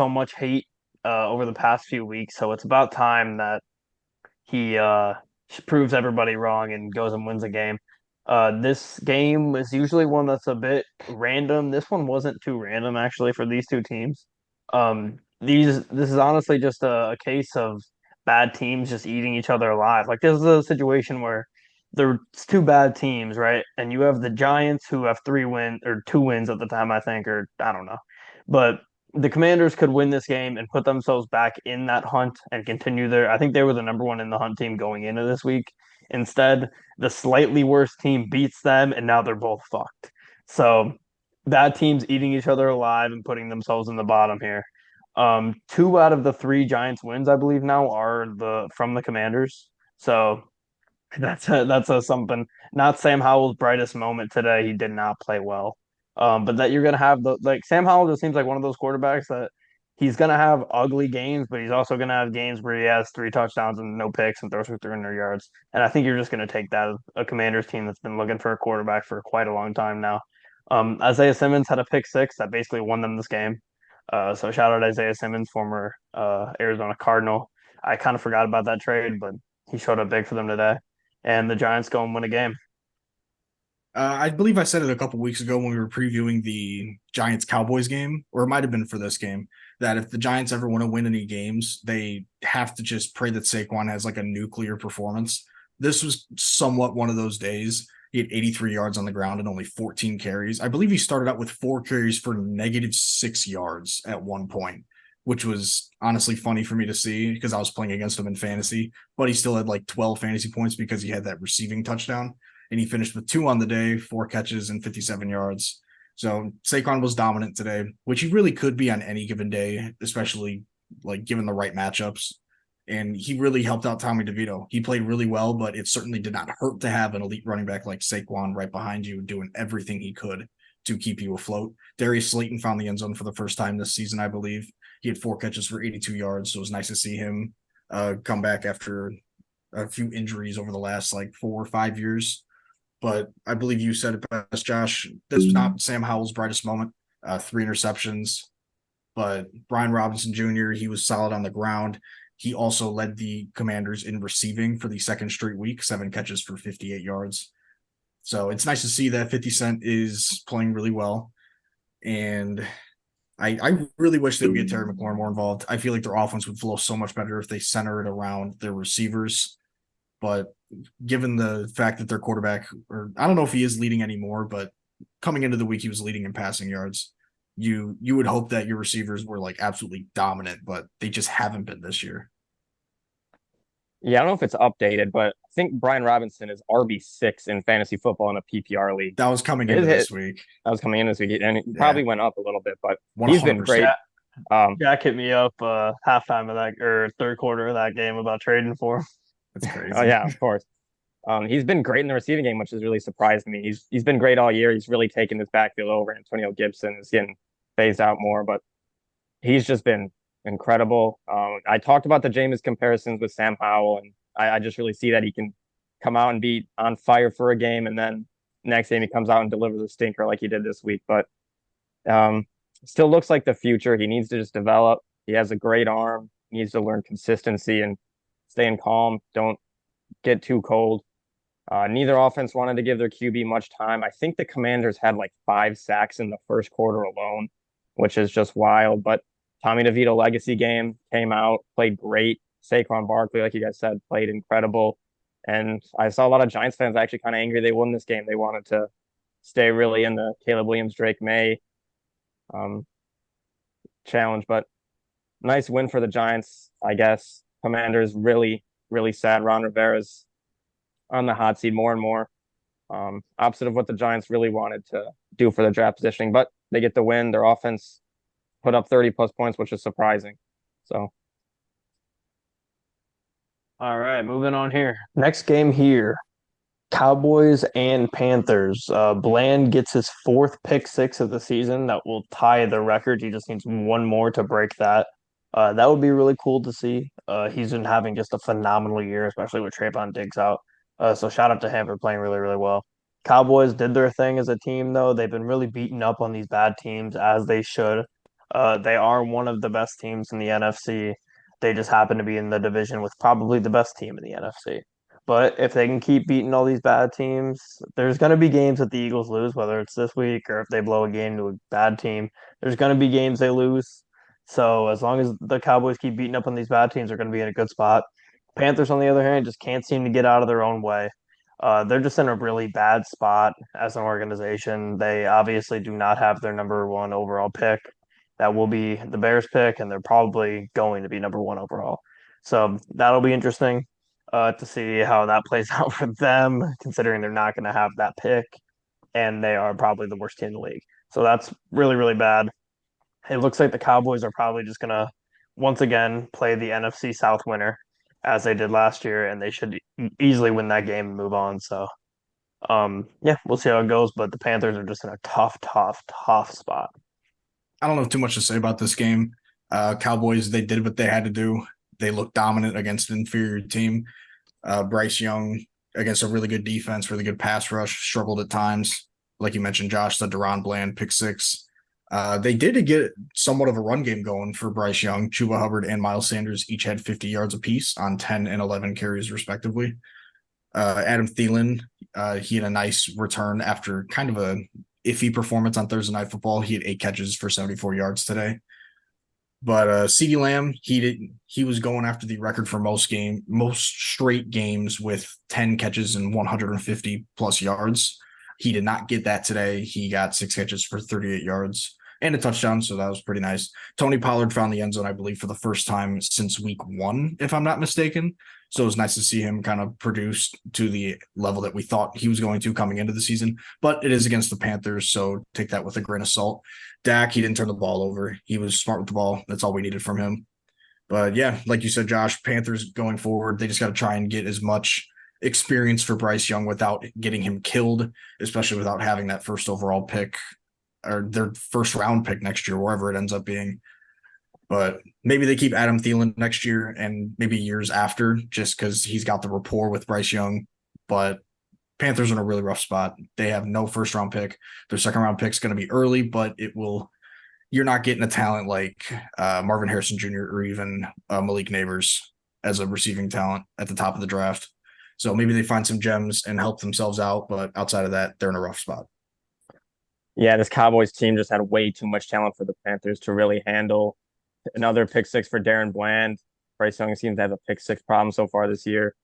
much hate over the past few weeks, so it's about time that he proves everybody wrong and goes and wins a game. This game is usually one that's a bit random. This one wasn't too random actually for these two teams. This is honestly just a case of bad teams just eating each other alive. Like this is a situation where there's 2 bad teams, right? And you have the Giants who have 2 wins at the time, I think, or I don't know. But the Commanders could win this game and put themselves back in that hunt and continue their. I think they were the number 1 in the hunt team going into this week. Instead, the slightly worse team beats them, and now they're both fucked. So bad teams eating each other alive and putting themselves in the bottom here. 2 out of the 3 Giants wins, I believe, now are from the Commanders. So that's something. Not Sam Howell's brightest moment today. He did not play well. But that you're gonna have Sam Howell just seems like one of those quarterbacks that he's gonna have ugly games, but he's also gonna have games where he has 3 touchdowns and no picks and throws for 300 yards. And I think you're just gonna take that as a Commanders team that's been looking for a quarterback for quite a long time now. Isaiah Simmons had a pick 6 that basically won them this game. So shout out Isaiah Simmons, former Arizona Cardinal. I kind of forgot about that trade, but he showed up big for them today. And the Giants go and win a game. I believe I said it a couple weeks ago when we were previewing the Giants-Cowboys game, or it might have been for this game, that if the Giants ever want to win any games, they have to just pray that Saquon has like a nuclear performance. This was somewhat one of those days. He had 83 yards on the ground and only 14 carries. I believe he started out with 4 carries for -6 yards at one point, which was honestly funny for me to see because I was playing against him in fantasy, but he still had like 12 fantasy points because he had that receiving touchdown. And he finished with 2 on the day, 4 catches and 57 yards. So Saquon was dominant today, which he really could be on any given day, especially like given the right matchups. And he really helped out Tommy DeVito. He played really well, but it certainly did not hurt to have an elite running back like Saquon right behind you, doing everything he could to keep you afloat. Darius Slayton found the end zone for the first time this season, I believe. He had 4 catches for 82 yards, so it was nice to see him come back after a few injuries over the last like 4 or 5 years. But I believe you said it best, Josh. This was not Sam Howell's brightest moment. 3 interceptions. But Brian Robinson Jr., he was solid on the ground. He also led the Commanders in receiving for the second straight week, 7 catches for 58 yards. So it's nice to see that 50 Cent is playing really well. And I really wish they would get Terry McLaurin more involved. I feel like their offense would flow so much better if they center it around their receivers. But given the fact that their quarterback, or I don't know if he is leading anymore, but coming into the week he was leading in passing yards. You would hope that your receivers were like absolutely dominant, but they just haven't been this year. Yeah, I don't know if it's updated, but I think Brian Robinson is RB6 in fantasy football in a PPR league. That was coming His into hit, this week. I was coming in this week, and it Yeah. probably went up a little bit, but he's been 100%. great. Jack hit me up halftime of that or third quarter of that game about trading for him. That's crazy. Oh yeah, of course. He's been great in the receiving game, which has really surprised me. He's been great all year. He's really taken this backfield over. Antonio Gibson is getting phased out more, but he's just been incredible. I talked about the Jameis comparisons with Sam Howell, and I just really see that he can come out and be on fire for a game, and then next game he comes out and delivers a stinker like he did this week. But still looks like the future. He needs to just develop. He has a great arm. He needs to learn consistency and staying calm. Don't get too cold. Neither offense wanted to give their QB much time. I think the Commanders had like 5 sacks in the first quarter alone, which is just wild. But Tommy DeVito legacy game came out, played great. Saquon Barkley, like you guys said, played incredible. And I saw a lot of Giants fans actually kind of angry they won this game. They wanted to stay really in the Caleb Williams, Drake May challenge. But nice win for the Giants, I guess. Commanders really, really sad. Ron Rivera's on the hot seat more and more. Opposite of what the Giants really wanted to do for the draft positioning, but they get the win. Their offense put up 30 plus points, which is surprising. So, All right, moving on here. Next game here, Cowboys and Panthers. Bland gets his 4th pick six of the season. That will tie the record. He just needs one more to break that. That would be really cool to see. He's been having just a phenomenal year, especially with Trayvon Diggs out. So shout out to him for playing really, really well. Cowboys did their thing as a team, though. They've been really beaten up on these bad teams, as they should. They are one of the best teams in the NFC. They just happen to be in the division with probably the best team in the NFC. But if they can keep beating all these bad teams, there's going to be games that the Eagles lose, whether it's this week or if they blow a game to a bad team. There's going to be games they lose. So as long as the Cowboys keep beating up on these bad teams, they're going to be in a good spot. Panthers, on the other hand, just can't seem to get out of their own way. They're just in a really bad spot as an organization. They obviously do not have their number 1 overall pick. That will be the Bears pick, and they're probably going to be number 1 overall. So that'll be interesting to see how that plays out for them, considering they're not going to have that pick, and they are probably the worst team in the league. So that's really, really bad. It looks like the Cowboys are probably just going to once again play the NFC South winner as they did last year, and they should easily win that game and move on. So, yeah, we'll see how it goes. But the Panthers are just in a tough, tough, tough spot. I don't have too much to say about this game. Cowboys, they did what they had to do. They looked dominant against an inferior team. Bryce Young, against a really good defense, really good pass rush, struggled at times. Like you mentioned, Josh, the Deron Bland pick six. They did get somewhat of a run game going for Bryce Young. Chuba Hubbard and Miles Sanders each had 50 yards apiece on 10 and 11 carries, respectively. Adam Thielen, he had a nice return after kind of a iffy performance on Thursday Night Football. He had 8 catches for 74 yards today. But CeeDee Lamb, he was going after the record for most straight games with 10 catches and 150 plus yards. He did not get that today. He got 6 catches for 38 yards and a touchdown, so that was pretty nice. Tony Pollard found the end zone, I believe, for the first time since week 1, if I'm not mistaken. So it was nice to see him kind of produce to the level that we thought he was going to coming into the season. But it is against the Panthers, so take that with a grain of salt. Dak, he didn't turn the ball over. He was smart with the ball. That's all we needed from him. But yeah, like you said, Josh, Panthers going forward, they just got to try and get as much experience for Bryce Young without getting him killed, especially without having that first overall pick or their first round pick next year, wherever it ends up being. But maybe they keep Adam Thielen next year and maybe years after, just because he's got the rapport with Bryce Young. But Panthers are in a really rough spot. They have no first round pick. Their second round pick is going to be early, but it will, you're not getting a talent like Marvin Harrison Jr. or even Malik Neighbors as a receiving talent at the top of the draft. So maybe they find some gems and help themselves out, but outside of that, they're in a rough spot. Yeah, this Cowboys team just had way too much talent for the Panthers to really handle. Another pick six for Darren Bland. Bryce Young seems to have a pick six problem so far this year.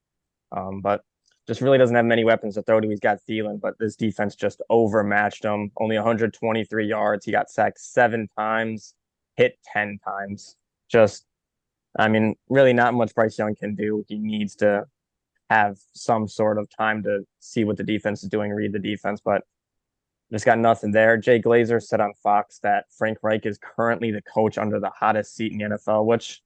But just really doesn't have many weapons to throw to. He's got Thielen, but this defense just overmatched him. Only 123 yards. He got sacked 7 times, hit 10 times. Just, I mean, really not much Bryce Young can do. He needs to have some sort of time to see what the defense is doing, read the defense, but just got nothing there. Jay Glazer said on Fox that Frank Reich is currently the coach under the hottest seat in the NFL, which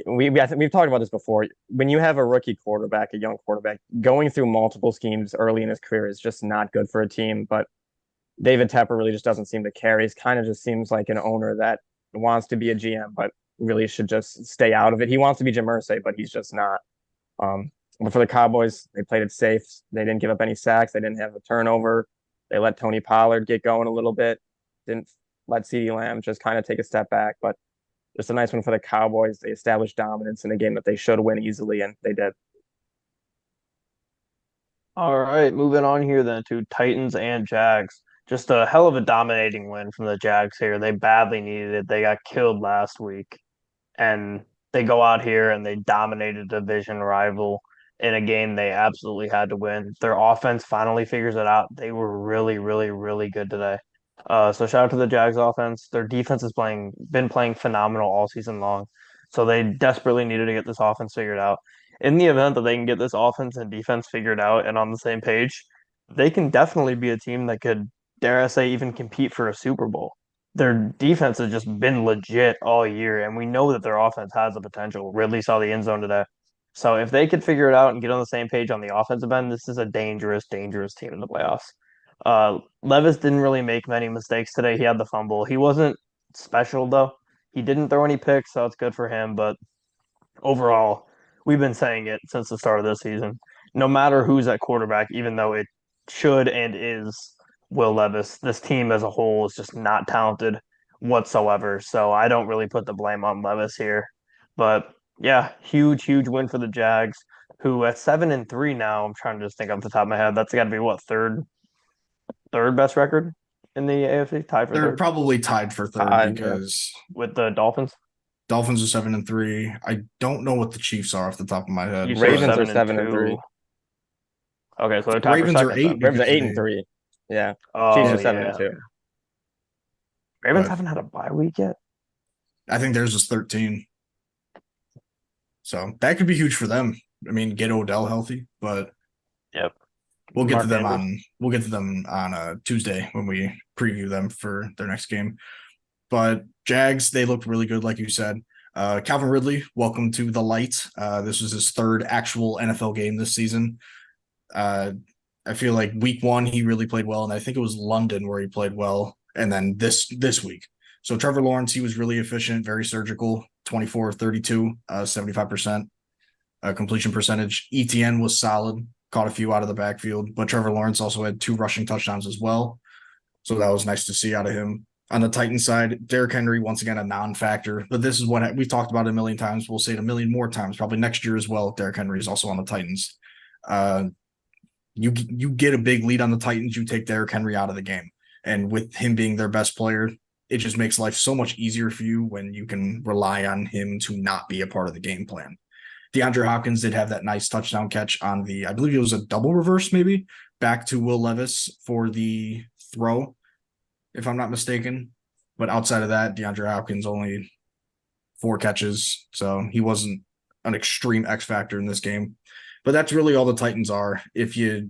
we've talked about this before. When you have a rookie quarterback, a young quarterback, going through multiple schemes early in his career is just not good for a team. But David Tepper really just doesn't seem to care. He's kind of just seems like an owner that wants to be a GM, but really should just stay out of it. He wants to be Jim Irsay, but he's just not. But for the Cowboys, they played it safe. They didn't give up any sacks. They didn't have a turnover. They let Tony Pollard get going a little bit. Didn't let CeeDee Lamb just kind of take a step back. But just a nice one for the Cowboys. They established dominance in a game that they should win easily, and they did. All right, moving on here then to Titans and Jags. Just a hell of a dominating win from the Jags here. They badly needed it. They got killed last week, and they go out here and they dominated a division rival in a game they absolutely had to win. Their offense finally figures it out. They were really, really, really good today. So shout out to the Jags offense. Their defense has been playing phenomenal all season long. So they desperately needed to get this offense figured out. In the event that they can get this offense and defense figured out and on the same page, they can definitely be a team that could, dare I say, even compete for a Super Bowl. Their defense has just been legit all year, and we know that their offense has the potential. Ridley saw the end zone today. So if they could figure it out and get on the same page on the offensive end, this is a dangerous, dangerous team in the playoffs. Levis didn't really make many mistakes today. He had the fumble. He wasn't special though. He didn't throw any picks, so it's good for him. But overall, we've been saying it since the start of this season. No matter who's at quarterback, even though it should and is Will Levis, this team as a whole is just not talented whatsoever. So I don't really put the blame on Levis here. But yeah, huge, huge win for the Jags, who at 7-3 now. I'm trying to just think off the top of my head. That's got to be what, third best record in the AFC, tied for They're third probably tied for third Yeah. because with the Dolphins. Dolphins are 7-3. I don't know what the Chiefs are off the top of my head. You said Ravens are 7-2. 7-3. Okay, so they're The tied for Ravens are second. 8 Then. Ravens are because 8-3. Yeah. Oh Chiefs are yeah. 7-2. Ravens But- haven't had a bye week yet. I think theirs is 13. So that could be huge for them. I mean, get Odell healthy, but Yep. we'll get Mark to them Andrews. on Tuesday when we preview them for their next game. But Jags, they looked really good, like you said. Calvin Ridley, welcome to the light. This was his third actual NFL game this season. I feel like week one he really played well, and I think it was London where he played well, and then this week. So Trevor Lawrence, he was really efficient, very surgical, 24-32, 75% completion percentage. ETN was solid, caught a few out of the backfield, but Trevor Lawrence also had 2 rushing touchdowns as well. So that was nice to see out of him. On the Titans side, Derrick Henry, once again, a non-factor. But this is what we've talked about a million times. We'll say it a million more times, probably next year as well. Derrick Henry is also on the Titans. You get a big lead on the Titans, you take Derrick Henry out of the game. And with him being their best player, it just makes life so much easier for you when you can rely on him to not be a part of the game plan. DeAndre Hopkins did have that nice touchdown catch on the, I believe it was a double reverse maybe, back to Will Levis for the throw, if I'm not mistaken. But outside of that, DeAndre Hopkins only 4 catches, so he wasn't an extreme X factor in this game. But that's really all the Titans are. They're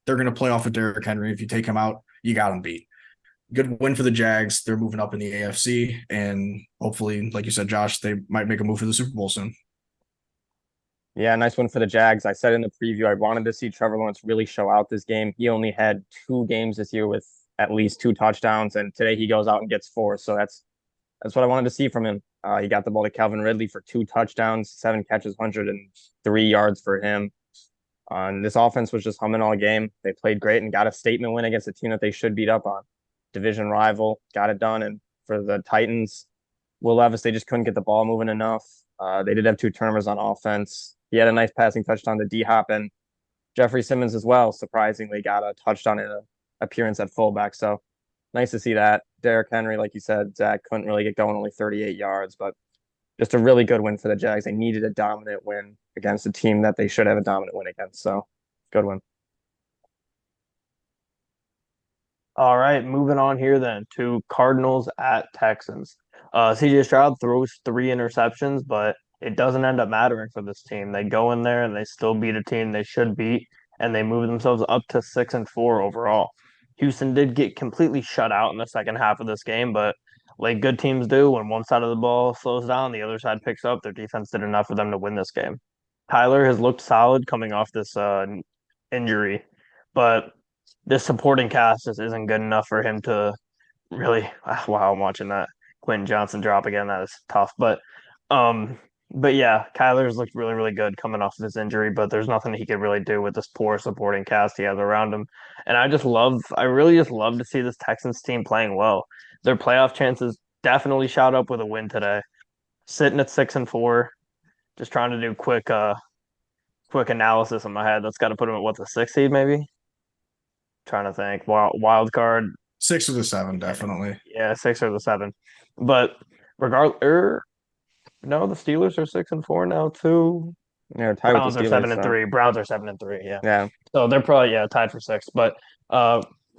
going to play off of Derrick Henry. If you take him out, you got him beat. Good win for the Jags. They're moving up in the AFC, and hopefully, like you said, Josh, they might make a move for the Super Bowl soon. Yeah, nice one for the Jags. I said in the preview, I wanted to see Trevor Lawrence really show out this game. He only had 2 games this year with at least 2 touchdowns, and today he goes out and gets 4. So that's what I wanted to see from him. He got the ball to Calvin Ridley for 2 touchdowns, 7 catches, 103 yards for him. And this offense was just humming all game. They played great and got a statement win against a team that they should beat up on. division rival, got it done. And for the Titans, Will Levis, they just couldn't get the ball moving enough. They did have 2 turnovers on offense. He had a nice passing touchdown to D-Hop, and Jeffrey Simmons as well, surprisingly, got a touchdown in an appearance at fullback. So nice to see that. Derrick Henry, like you said, Zach, couldn't really get going, only 38 yards, but just a really good win for the Jags. They needed a dominant win against a team that they should have a dominant win against. So good win. All right, moving on here then to Cardinals at Texans. CJ Stroud throws 3 interceptions, but it doesn't end up mattering for this team. They go in there and they still beat a team they should beat, and they move themselves up to 6-4 overall. Houston did get completely shut out in the second half of this game, but like good teams do, when one side of the ball slows down, the other side picks up. Their defense did enough for them to win this game. Tyler has looked solid coming off this injury, but this supporting cast just isn't good enough for him to really. Wow, I'm watching that Quentin Johnson drop again. That is tough, um, but yeah, Kyler's looked really, really good coming off of this injury. But there's nothing he can really do with this poor supporting cast he has around him. And I really just love to see this Texans team playing well. Their playoff chances definitely shot up with a win today. Sitting at 6-4, just trying to do quick analysis in my head. That's got to put him at what, the 6th seed maybe. Trying to think. Wild card. 6 or 7, definitely. Yeah, 6 or 7. But no, the Steelers are 6-4 now too. Yeah, tied with Browns the are Steelers. 7-3. Browns are 7-3. Yeah. Yeah. So they're probably tied for 6. But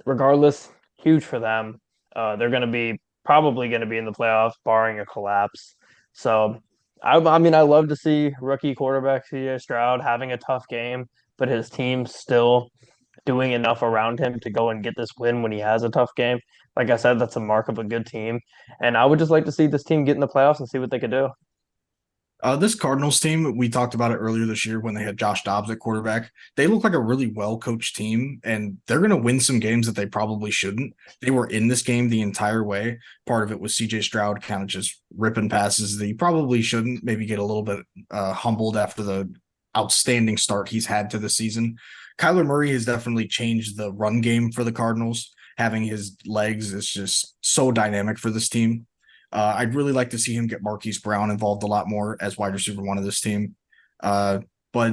regardless, huge for them. They're going to be probably going to be in the playoffs, barring a collapse. So I mean, I love to see rookie quarterback CJ Stroud having a tough game, but his team still doing enough around him to go and get this win when he has a tough game. Like I said, that's a mark of a good team. And I would just like to see this team get in the playoffs and see what they could do. This Cardinals team, we talked about it earlier this year when they had Josh Dobbs at quarterback. They look like a really well-coached team, and they're going to win some games that they probably shouldn't. They were in this game the entire way. Part of it was CJ Stroud kind of just ripping passes that he probably shouldn't, maybe get a little bit humbled after the outstanding start he's had to the season. Kyler Murray has definitely changed the run game for the Cardinals. Having his legs is just so dynamic for this team. I'd really like to see him get Marquise Brown involved a lot more as wide receiver one of this team. But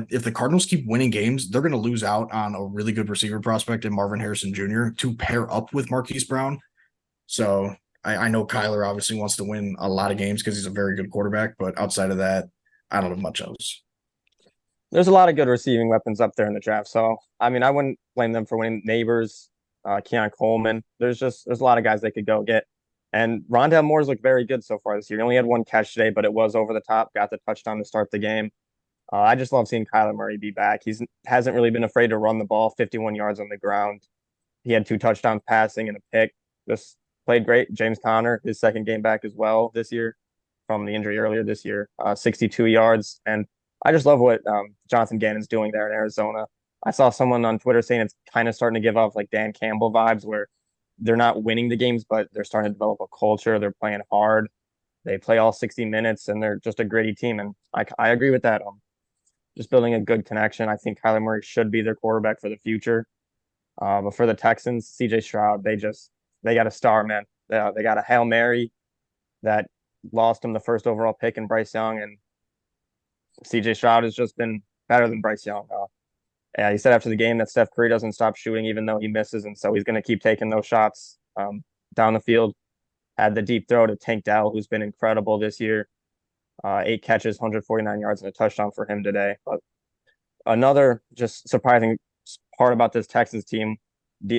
if the Cardinals keep winning games, they're going to lose out on a really good receiver prospect in Marvin Harrison Jr. to pair up with Marquise Brown. So I know Kyler obviously wants to win a lot of games because he's a very good quarterback, but outside of that, I don't know much else. There's a lot of good receiving weapons up there in the draft. So, I mean, I wouldn't blame them for winning. Neighbors, Keon Coleman. There's a lot of guys they could go get. And Rondale Moore's looked very good so far this year. He only had 1 catch today, but it was over the top. Got the touchdown to start the game. I just love seeing Kyler Murray be back. He hasn't really been afraid to run the ball, 51 yards on the ground. He had 2 touchdowns passing and a pick. Just played great. James Conner, his second game back as well this year from the injury earlier this year, 62 yards. And I just love what Jonathan Gannon's doing there in Arizona. I saw someone on Twitter saying it's kind of starting to give off like Dan Campbell vibes where they're not winning the games, but they're starting to develop a culture. They're playing hard. They play all 60 minutes, and they're just a gritty team. And I agree with that. Just building a good connection. I think Kyler Murray should be their quarterback for the future. But for the Texans, CJ Stroud, they got a star, man. They got a Hail Mary that lost him the first overall pick in Bryce Young, and CJ Stroud has just been better than Bryce Young. Yeah, he said after the game that Steph Curry doesn't stop shooting even though he misses, and so he's going to keep taking those shots down the field. Had the deep throw to Tank Dell, who's been incredible this year. 8 catches, 149 yards, and a touchdown for him today. But another just surprising part about this Texans team,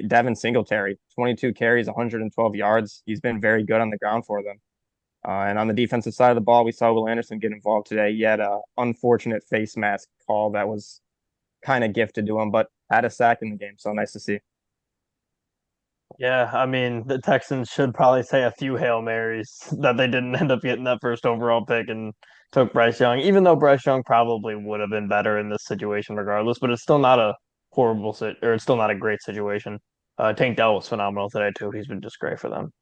Devin Singletary, 22 carries, 112 yards. He's been very good on the ground for them. And on the defensive side of the ball, we saw Will Anderson get involved today. He had an unfortunate face mask call that was kind of gifted to him, but had a sack in the game. So nice to see. Yeah, I mean, the Texans should probably say a few Hail Marys that they didn't end up getting that first overall pick and took Bryce Young, even though Bryce Young probably would have been better in this situation regardless, but it's still not a it's still not a great situation. Tank Dell was phenomenal today too. He's been just great for them.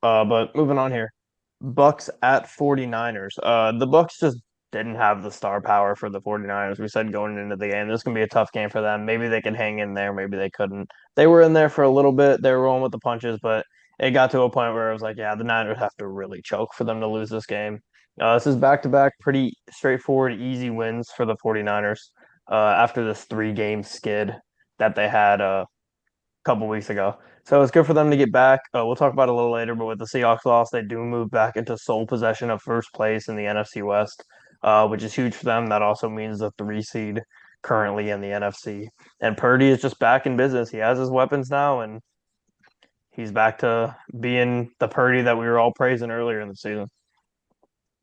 But moving on here. Bucks at 49ers. The Bucks just didn't have the star power for the 49ers. We said going into the game, this is going to be a tough game for them. Maybe they could hang in there, maybe they couldn't. They were in there for a little bit. They were rolling with the punches, but it got to a point where I was like, yeah, the Niners have to really choke for them to lose this game. This is back-to-back pretty straightforward, easy wins for the 49ers after this three-game skid that they had a couple weeks ago. So it's good for them to get back. We'll talk about it a little later, but with the Seahawks loss, they do move back into sole possession of first place in the NFC West, which is huge for them. That also means the three seed currently in the NFC. And Purdy is just back in business. He has his weapons now, and he's back to being the Purdy that we were all praising earlier in the season.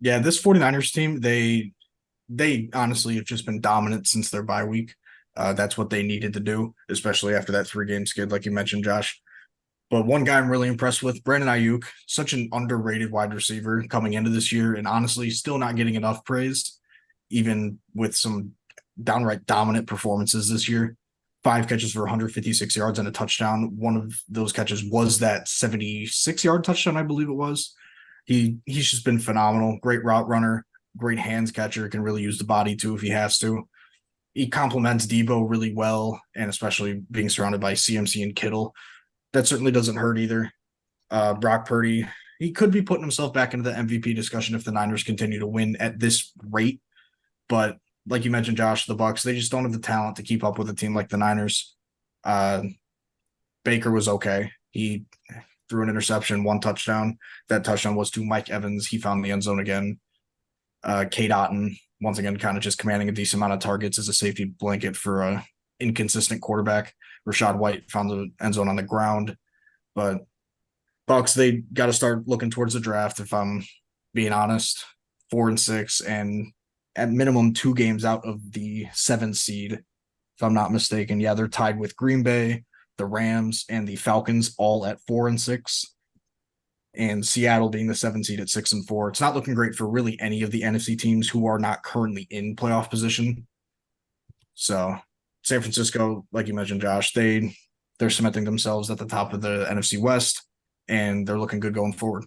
Yeah, this 49ers team, they honestly have just been dominant since their bye week. That's what they needed to do, especially after that 3-game skid, like you mentioned, Josh. But one guy I'm really impressed with, Brandon Ayuk, such an underrated wide receiver coming into this year, and honestly, still not getting enough praise, even with some downright dominant performances this year. 5 catches for 156 yards and a touchdown. One of those catches was that 76-yard touchdown, I believe it was. He's just been phenomenal. Great route runner, great hands catcher, can really use the body too if he has to. He complements Debo really well, and especially being surrounded by CMC and Kittle. That certainly doesn't hurt either. Brock Purdy, he could be putting himself back into the MVP discussion if the Niners continue to win at this rate. But like you mentioned, Josh, the Bucks, they just don't have the talent to keep up with a team like the Niners. Uh, Baker was okay. He threw an interception, 1 touchdown. That touchdown was to Mike Evans. He found the end zone again. Kate Otten, once again, kind of just commanding a decent amount of targets as a safety blanket for a inconsistent quarterback. Rashad White found the end zone on the ground. But Bucks, they got to start looking towards the draft, if I'm being honest. 4-6, and at minimum 2 games out of the 7th seed, if I'm not mistaken. Yeah, they're tied with Green Bay, the Rams, and the Falcons, all at 4-6. And Seattle being the 7th seed at 6-4. It's not looking great for really any of the NFC teams who are not currently in playoff position. So San Francisco, like you mentioned, Josh, they're cementing themselves at the top of the NFC West, and they're looking good going forward.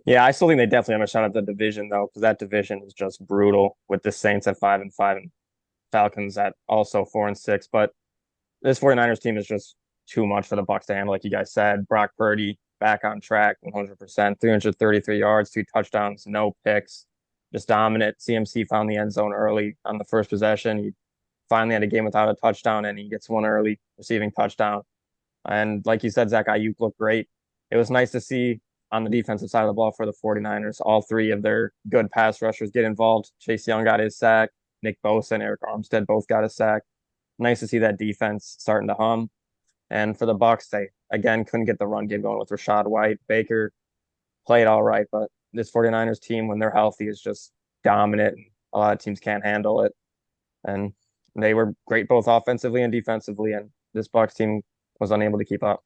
Yeah, I still think they definitely undershot at the division though, because that division is just brutal with the Saints at 5-5 and Falcons at also 4-6. But this 49ers team is just too much for the Bucks to handle, like you guys said. Brock Purdy back on track, 100%, 333 yards, 2 touchdowns, no picks, just dominant. CMC found the end zone early on the first possession. He finally had a game without a touchdown, and he gets one early receiving touchdown. And like you said, Zach Ayuk looked great. It was nice to see on the defensive side of the ball for the 49ers, all three of their good pass rushers get involved. Chase Young got his sack. Nick Bosa and Eric Armstead both got a sack. Nice to see that defense starting to hum. And for the Bucks, they again couldn't get the run game going with Rashad White. Baker played all right, but this 49ers team, when they're healthy, is just dominant. A lot of teams can't handle it. And they were great both offensively and defensively, and this Bucks team was unable to keep up.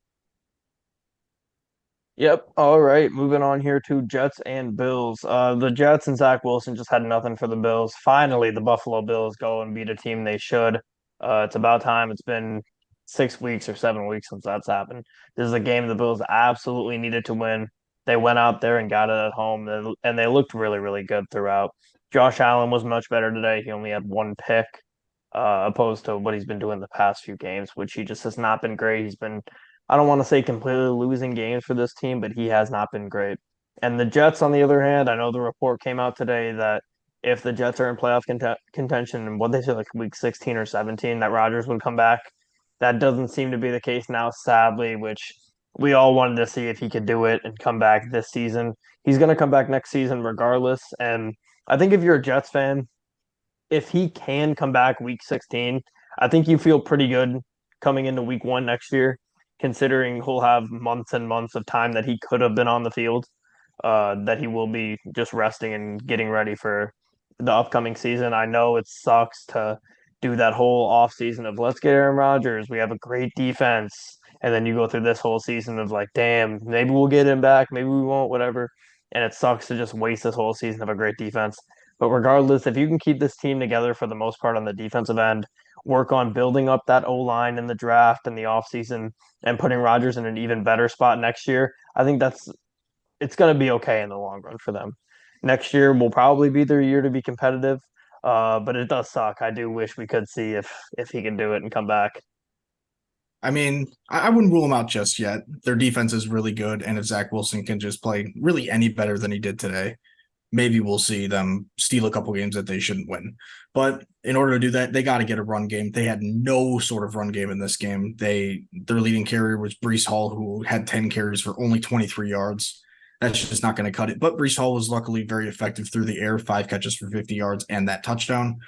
Yep. All right. Moving on here to Jets and Bills. The Jets and Zach Wilson just had nothing for the Bills. Finally, the Buffalo Bills go and beat a team they should. It's about time. It's been 6 weeks or 7 weeks since that's happened. This is a game the Bills absolutely needed to win. They went out there and got it at home, and they looked really, really good throughout. Josh Allen was much better today. He only had one pick, opposed to what he's been doing the past few games, which he just has not been great. He's been, I don't want to say completely losing games for this team, but he has not been great. And the Jets, on the other hand, I know the report came out today that if the Jets are in playoff contention and what they say, like week 16 or 17, that Rodgers would come back. That doesn't seem to be the case now, sadly, which we all wanted to see if he could do it and come back this season. He's going to come back next season regardless. And I think if you're a Jets fan, if he can come back week 16, I think you feel pretty good coming into week 1 next year, considering he'll have months and months of time that he could have been on the field, that he will be just resting and getting ready for the upcoming season. I know it sucks to do that whole off season of let's get Aaron Rodgers. We have a great defense. And then you go through this whole season of like, damn, maybe we'll get him back, maybe we won't, whatever. And it sucks to just waste this whole season of a great defense. But regardless, if you can keep this team together for the most part on the defensive end, work on building up that O line in the draft and the offseason and putting Rodgers in an even better spot next year, I think it's going to be okay in the long run for them. Next year will probably be their year to be competitive, but it does suck. I do wish we could see if he can do it and come back. I mean, I wouldn't rule them out just yet. Their defense is really good, and if Zach Wilson can just play really any better than he did today, maybe we'll see them steal a couple games that they shouldn't win. But in order to do that, they got to get a run game. They had no sort of run game in this game. Their leading carrier was Brees Hall, who had 10 carries for only 23 yards. That's just not going to cut it. But Brees Hall was luckily very effective through the air, 5 catches for 50 yards and that touchdown.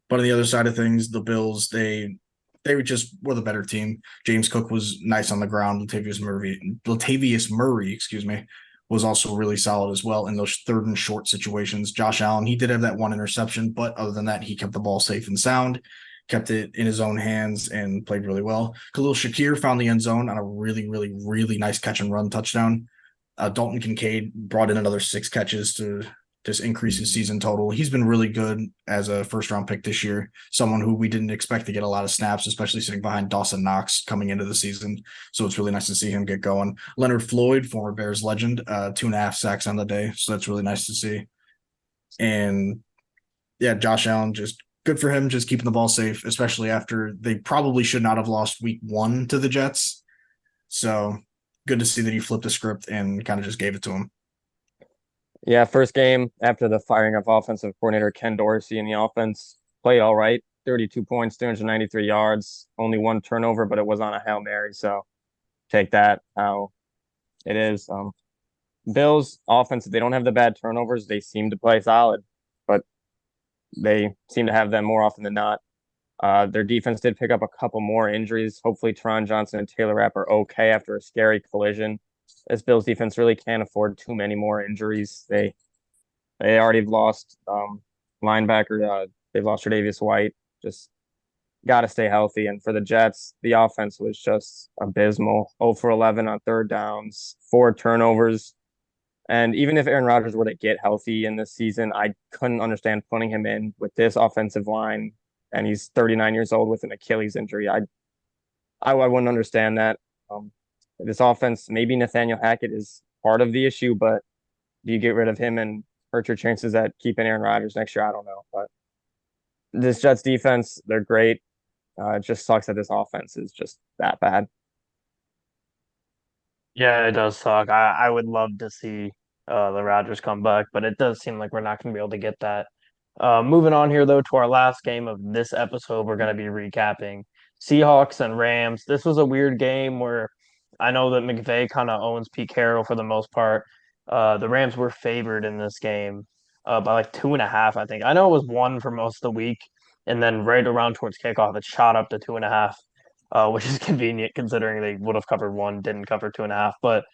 But on the other side of things, the Bills, they were the better team. James Cook was nice on the ground. Latavius Murray, excuse me, was also really solid as well in those third and short situations. Josh Allen, he did have that one interception, but other than that, he kept the ball safe and sound, kept it in his own hands, and played really well. Khalil Shakir found the end zone on a really, really, really nice catch and run touchdown. Dalton Kincaid brought in another 6 catches to just increase his season total. He's been really good as a first round pick this year, someone who we didn't expect to get a lot of snaps, especially sitting behind Dawson Knox coming into the season. So it's really nice to see him get going. Leonard Floyd, former Bears legend, 2.5 sacks on the day. So that's really nice to see. And yeah, Josh Allen, just good for him, just keeping the ball safe, especially after they probably should not have lost week 1 to the Jets. So good to see that he flipped the script and kind of just gave it to him. Yeah, first game after the firing of offensive coordinator Ken Dorsey, and the offense played all right. 32 points, 293 yards, only 1 turnover, but it was on a Hail Mary. So take that how it is. Bills offense, they don't have the bad turnovers. They seem to play solid, but they seem to have them more often than not. Their defense did pick up a couple more injuries. Hopefully, Teron Johnson and Taylor Rapp are okay after a scary collision. This Bills defense really can't afford too many more injuries. They already lost linebacker. They've lost Tre'Davious White. Just got to stay healthy. And for the Jets, the offense was just abysmal. 0 for 11 on third downs, 4 turnovers. And even if Aaron Rodgers were to get healthy in this season, I couldn't understand putting him in with this offensive line. And he's 39 years old with an Achilles injury. I wouldn't understand that. This offense, maybe Nathaniel Hackett is part of the issue, but do you get rid of him and hurt your chances at keeping Aaron Rodgers next year? I don't know. But this Jets defense, they're great. It just sucks that this offense is just that bad. Yeah, it does suck. I would love to see the Rodgers come back, but it does seem like we're not going to be able to get that. Moving on here though to our last game of this episode, we're going to be recapping Seahawks and Rams. This was a weird game where I know that McVay kind of owns Pete Carroll for the most part. The Rams were favored in this game by like 2.5, I think. I know it was 1 for most of the week, and then right around towards kickoff, it shot up to 2.5, which is convenient considering they would have covered 1, didn't cover 2.5. But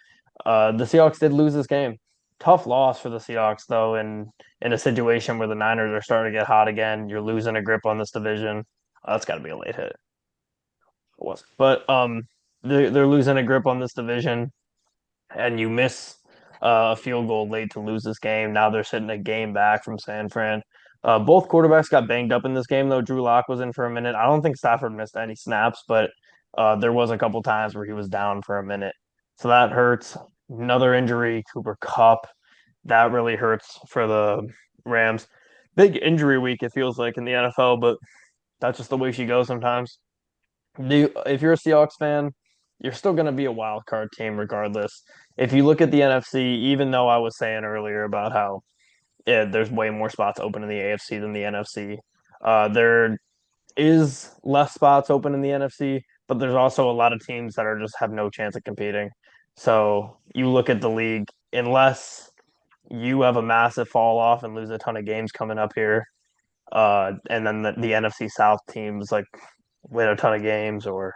the Seahawks did lose this game. Tough loss for the Seahawks, though, in a situation where the Niners are starting to get hot again. You're losing a grip on this division. That's got to be a late hit. It was, but they're losing a grip on this division, and you miss a field goal late to lose this game. Now they're sitting a game back from San Fran. Both quarterbacks got banged up in this game, though. Drew Lock was in for a minute. I don't think Stafford missed any snaps, but there was a couple times where he was down for a minute. So that hurts. Another injury, Cooper Kupp. That really hurts for the Rams. Big injury week, it feels like, in the NFL, but that's just the way she goes sometimes. If you're a Seahawks fan, you're still going to be a wild card team regardless. If you look at the NFC, even though I was saying earlier about how there's way more spots open in the AFC than the NFC, there is less spots open in the NFC, but there's also a lot of teams that are just have no chance of competing. So you look at the league, unless you have a massive fall off and lose a ton of games coming up here, and then the NFC South teams like win a ton of games, or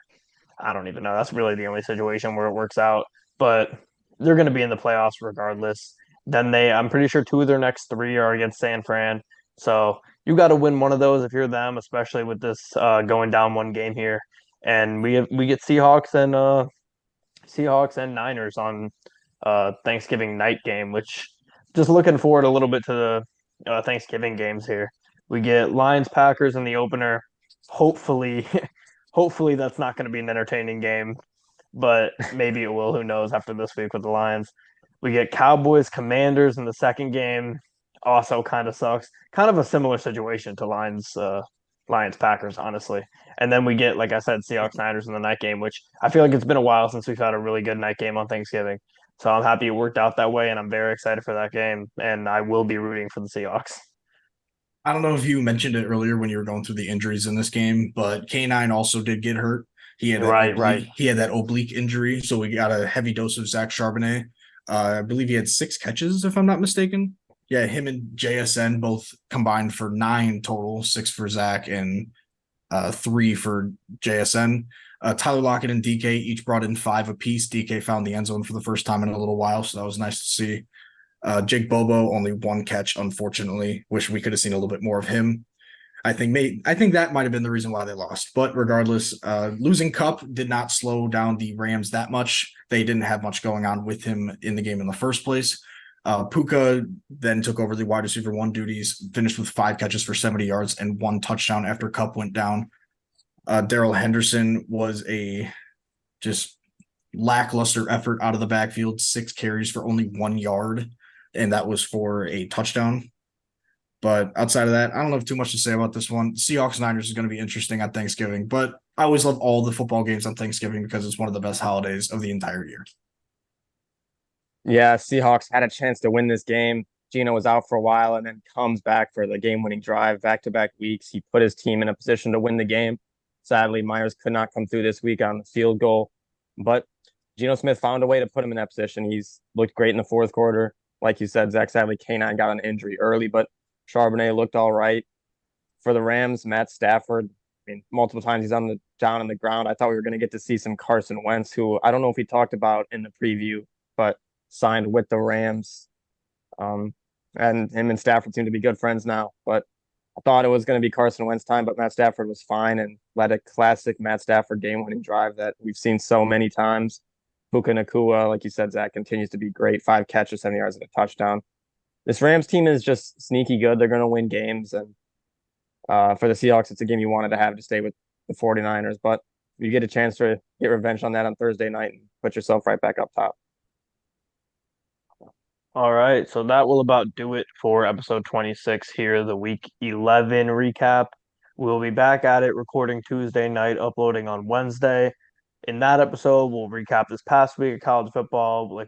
I don't even know. That's really the only situation where it works out. But they're going to be in the playoffs regardless. I'm pretty sure 2 of their next 3 are against San Fran. So you got to win one of those if you're them, especially with this going down 1 game here. And we get Seahawks and Niners on Thanksgiving night game, which just looking forward a little bit to the Thanksgiving games here. We get Lions Packers in the opener. Hopefully, hopefully that's not going to be an entertaining game, but maybe it will. Who knows after this week with the Lions. We get Cowboys Commanders in the second game. Also kind of sucks. Kind of a similar situation to Lions Lions Packers, honestly. And then we get, like I said, Seahawks Niners in the night game, which I feel like it's been a while since we've had a really good night game on Thanksgiving. So I'm happy it worked out that way, and I'm very excited for that game. And I will be rooting for the Seahawks. I don't know if you mentioned it earlier when you were going through the injuries in this game, but K9 also did get hurt. He had that Right, right. oblique. He had that oblique injury, so we got a heavy dose of Zach Charbonnet. I believe he had 6 catches, if I'm not mistaken. Yeah, him and JSN both combined for 9 total, 6 for Zach and 3 for JSN. Tyler Lockett and DK each brought in 5 apiece. DK found the end zone for the first time in a little while, so that was nice to see. Jake Bobo only 1 catch, unfortunately. Wish we could have seen a little bit more of him. I think that might have been the reason why they lost. But regardless, losing Cup did not slow down the Rams that much. They didn't have much going on with him in the game in the first place. Puka then took over the wide receiver 1 duties, finished with 5 catches for 70 yards and 1 touchdown after Cup went down. Daryl Henderson was a just lackluster effort out of the backfield, 6 carries for only 1 yard, and that was for a touchdown. But outside of that, I don't have too much to say about this one. Seahawks Niners is going to be interesting on Thanksgiving, but I always love all the football games on Thanksgiving because it's one of the best holidays of the entire year. Yeah, Seahawks had a chance to win this game. Gino was out for a while and then comes back for the game-winning drive back-to-back weeks. He put his team in a position to win the game. Sadly, Myers could not come through this week on the field goal, but Geno Smith found a way to put him in that position. He's looked great in the fourth quarter. Like you said, Zach, sadly, K9 got an injury early, but Charbonnet looked all right. For the Rams, Matt Stafford, I mean, multiple times he's down on the ground. I thought we were going to get to see some Carson Wentz, who I don't know if he talked about in the preview, but signed with the Rams. And him and Stafford seem to be good friends now. But I thought it was going to be Carson Wentz time, but Matt Stafford was fine and led a classic Matt Stafford game-winning drive that we've seen so many times. Puka Nacua, like you said, Zach, continues to be great. 5 catches, 70 yards, and a touchdown. This Rams team is just sneaky good. They're going to win games. And for the Seahawks, it's a game you wanted to have to stay with the 49ers. But you get a chance to get revenge on that on Thursday night and put yourself right back up top. All right, so that will about do it for episode 26 here, the week 11 recap. We'll be back at it recording Tuesday night, uploading on Wednesday. In that episode, we'll recap this past week of college football, like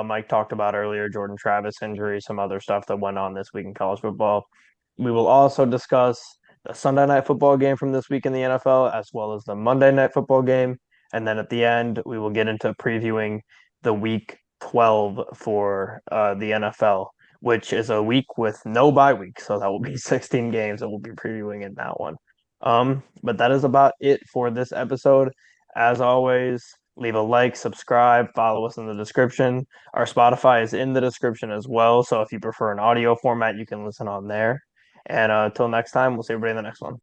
Mike talked about earlier, Jordan Travis injury, some other stuff that went on this week in college football. We will also discuss the Sunday night football game from this week in the NFL, as well as the Monday night football game. And then at the end, we will get into previewing the week 12 for the NFL, which is a week with no bye week. So that will be 16 games that we'll be previewing in that one. But that is about it for this episode. As always, leave a like, subscribe, follow us in the description. Our Spotify is in the description as well. So if you prefer an audio format, you can listen on there. And until next time, we'll see everybody in the next one.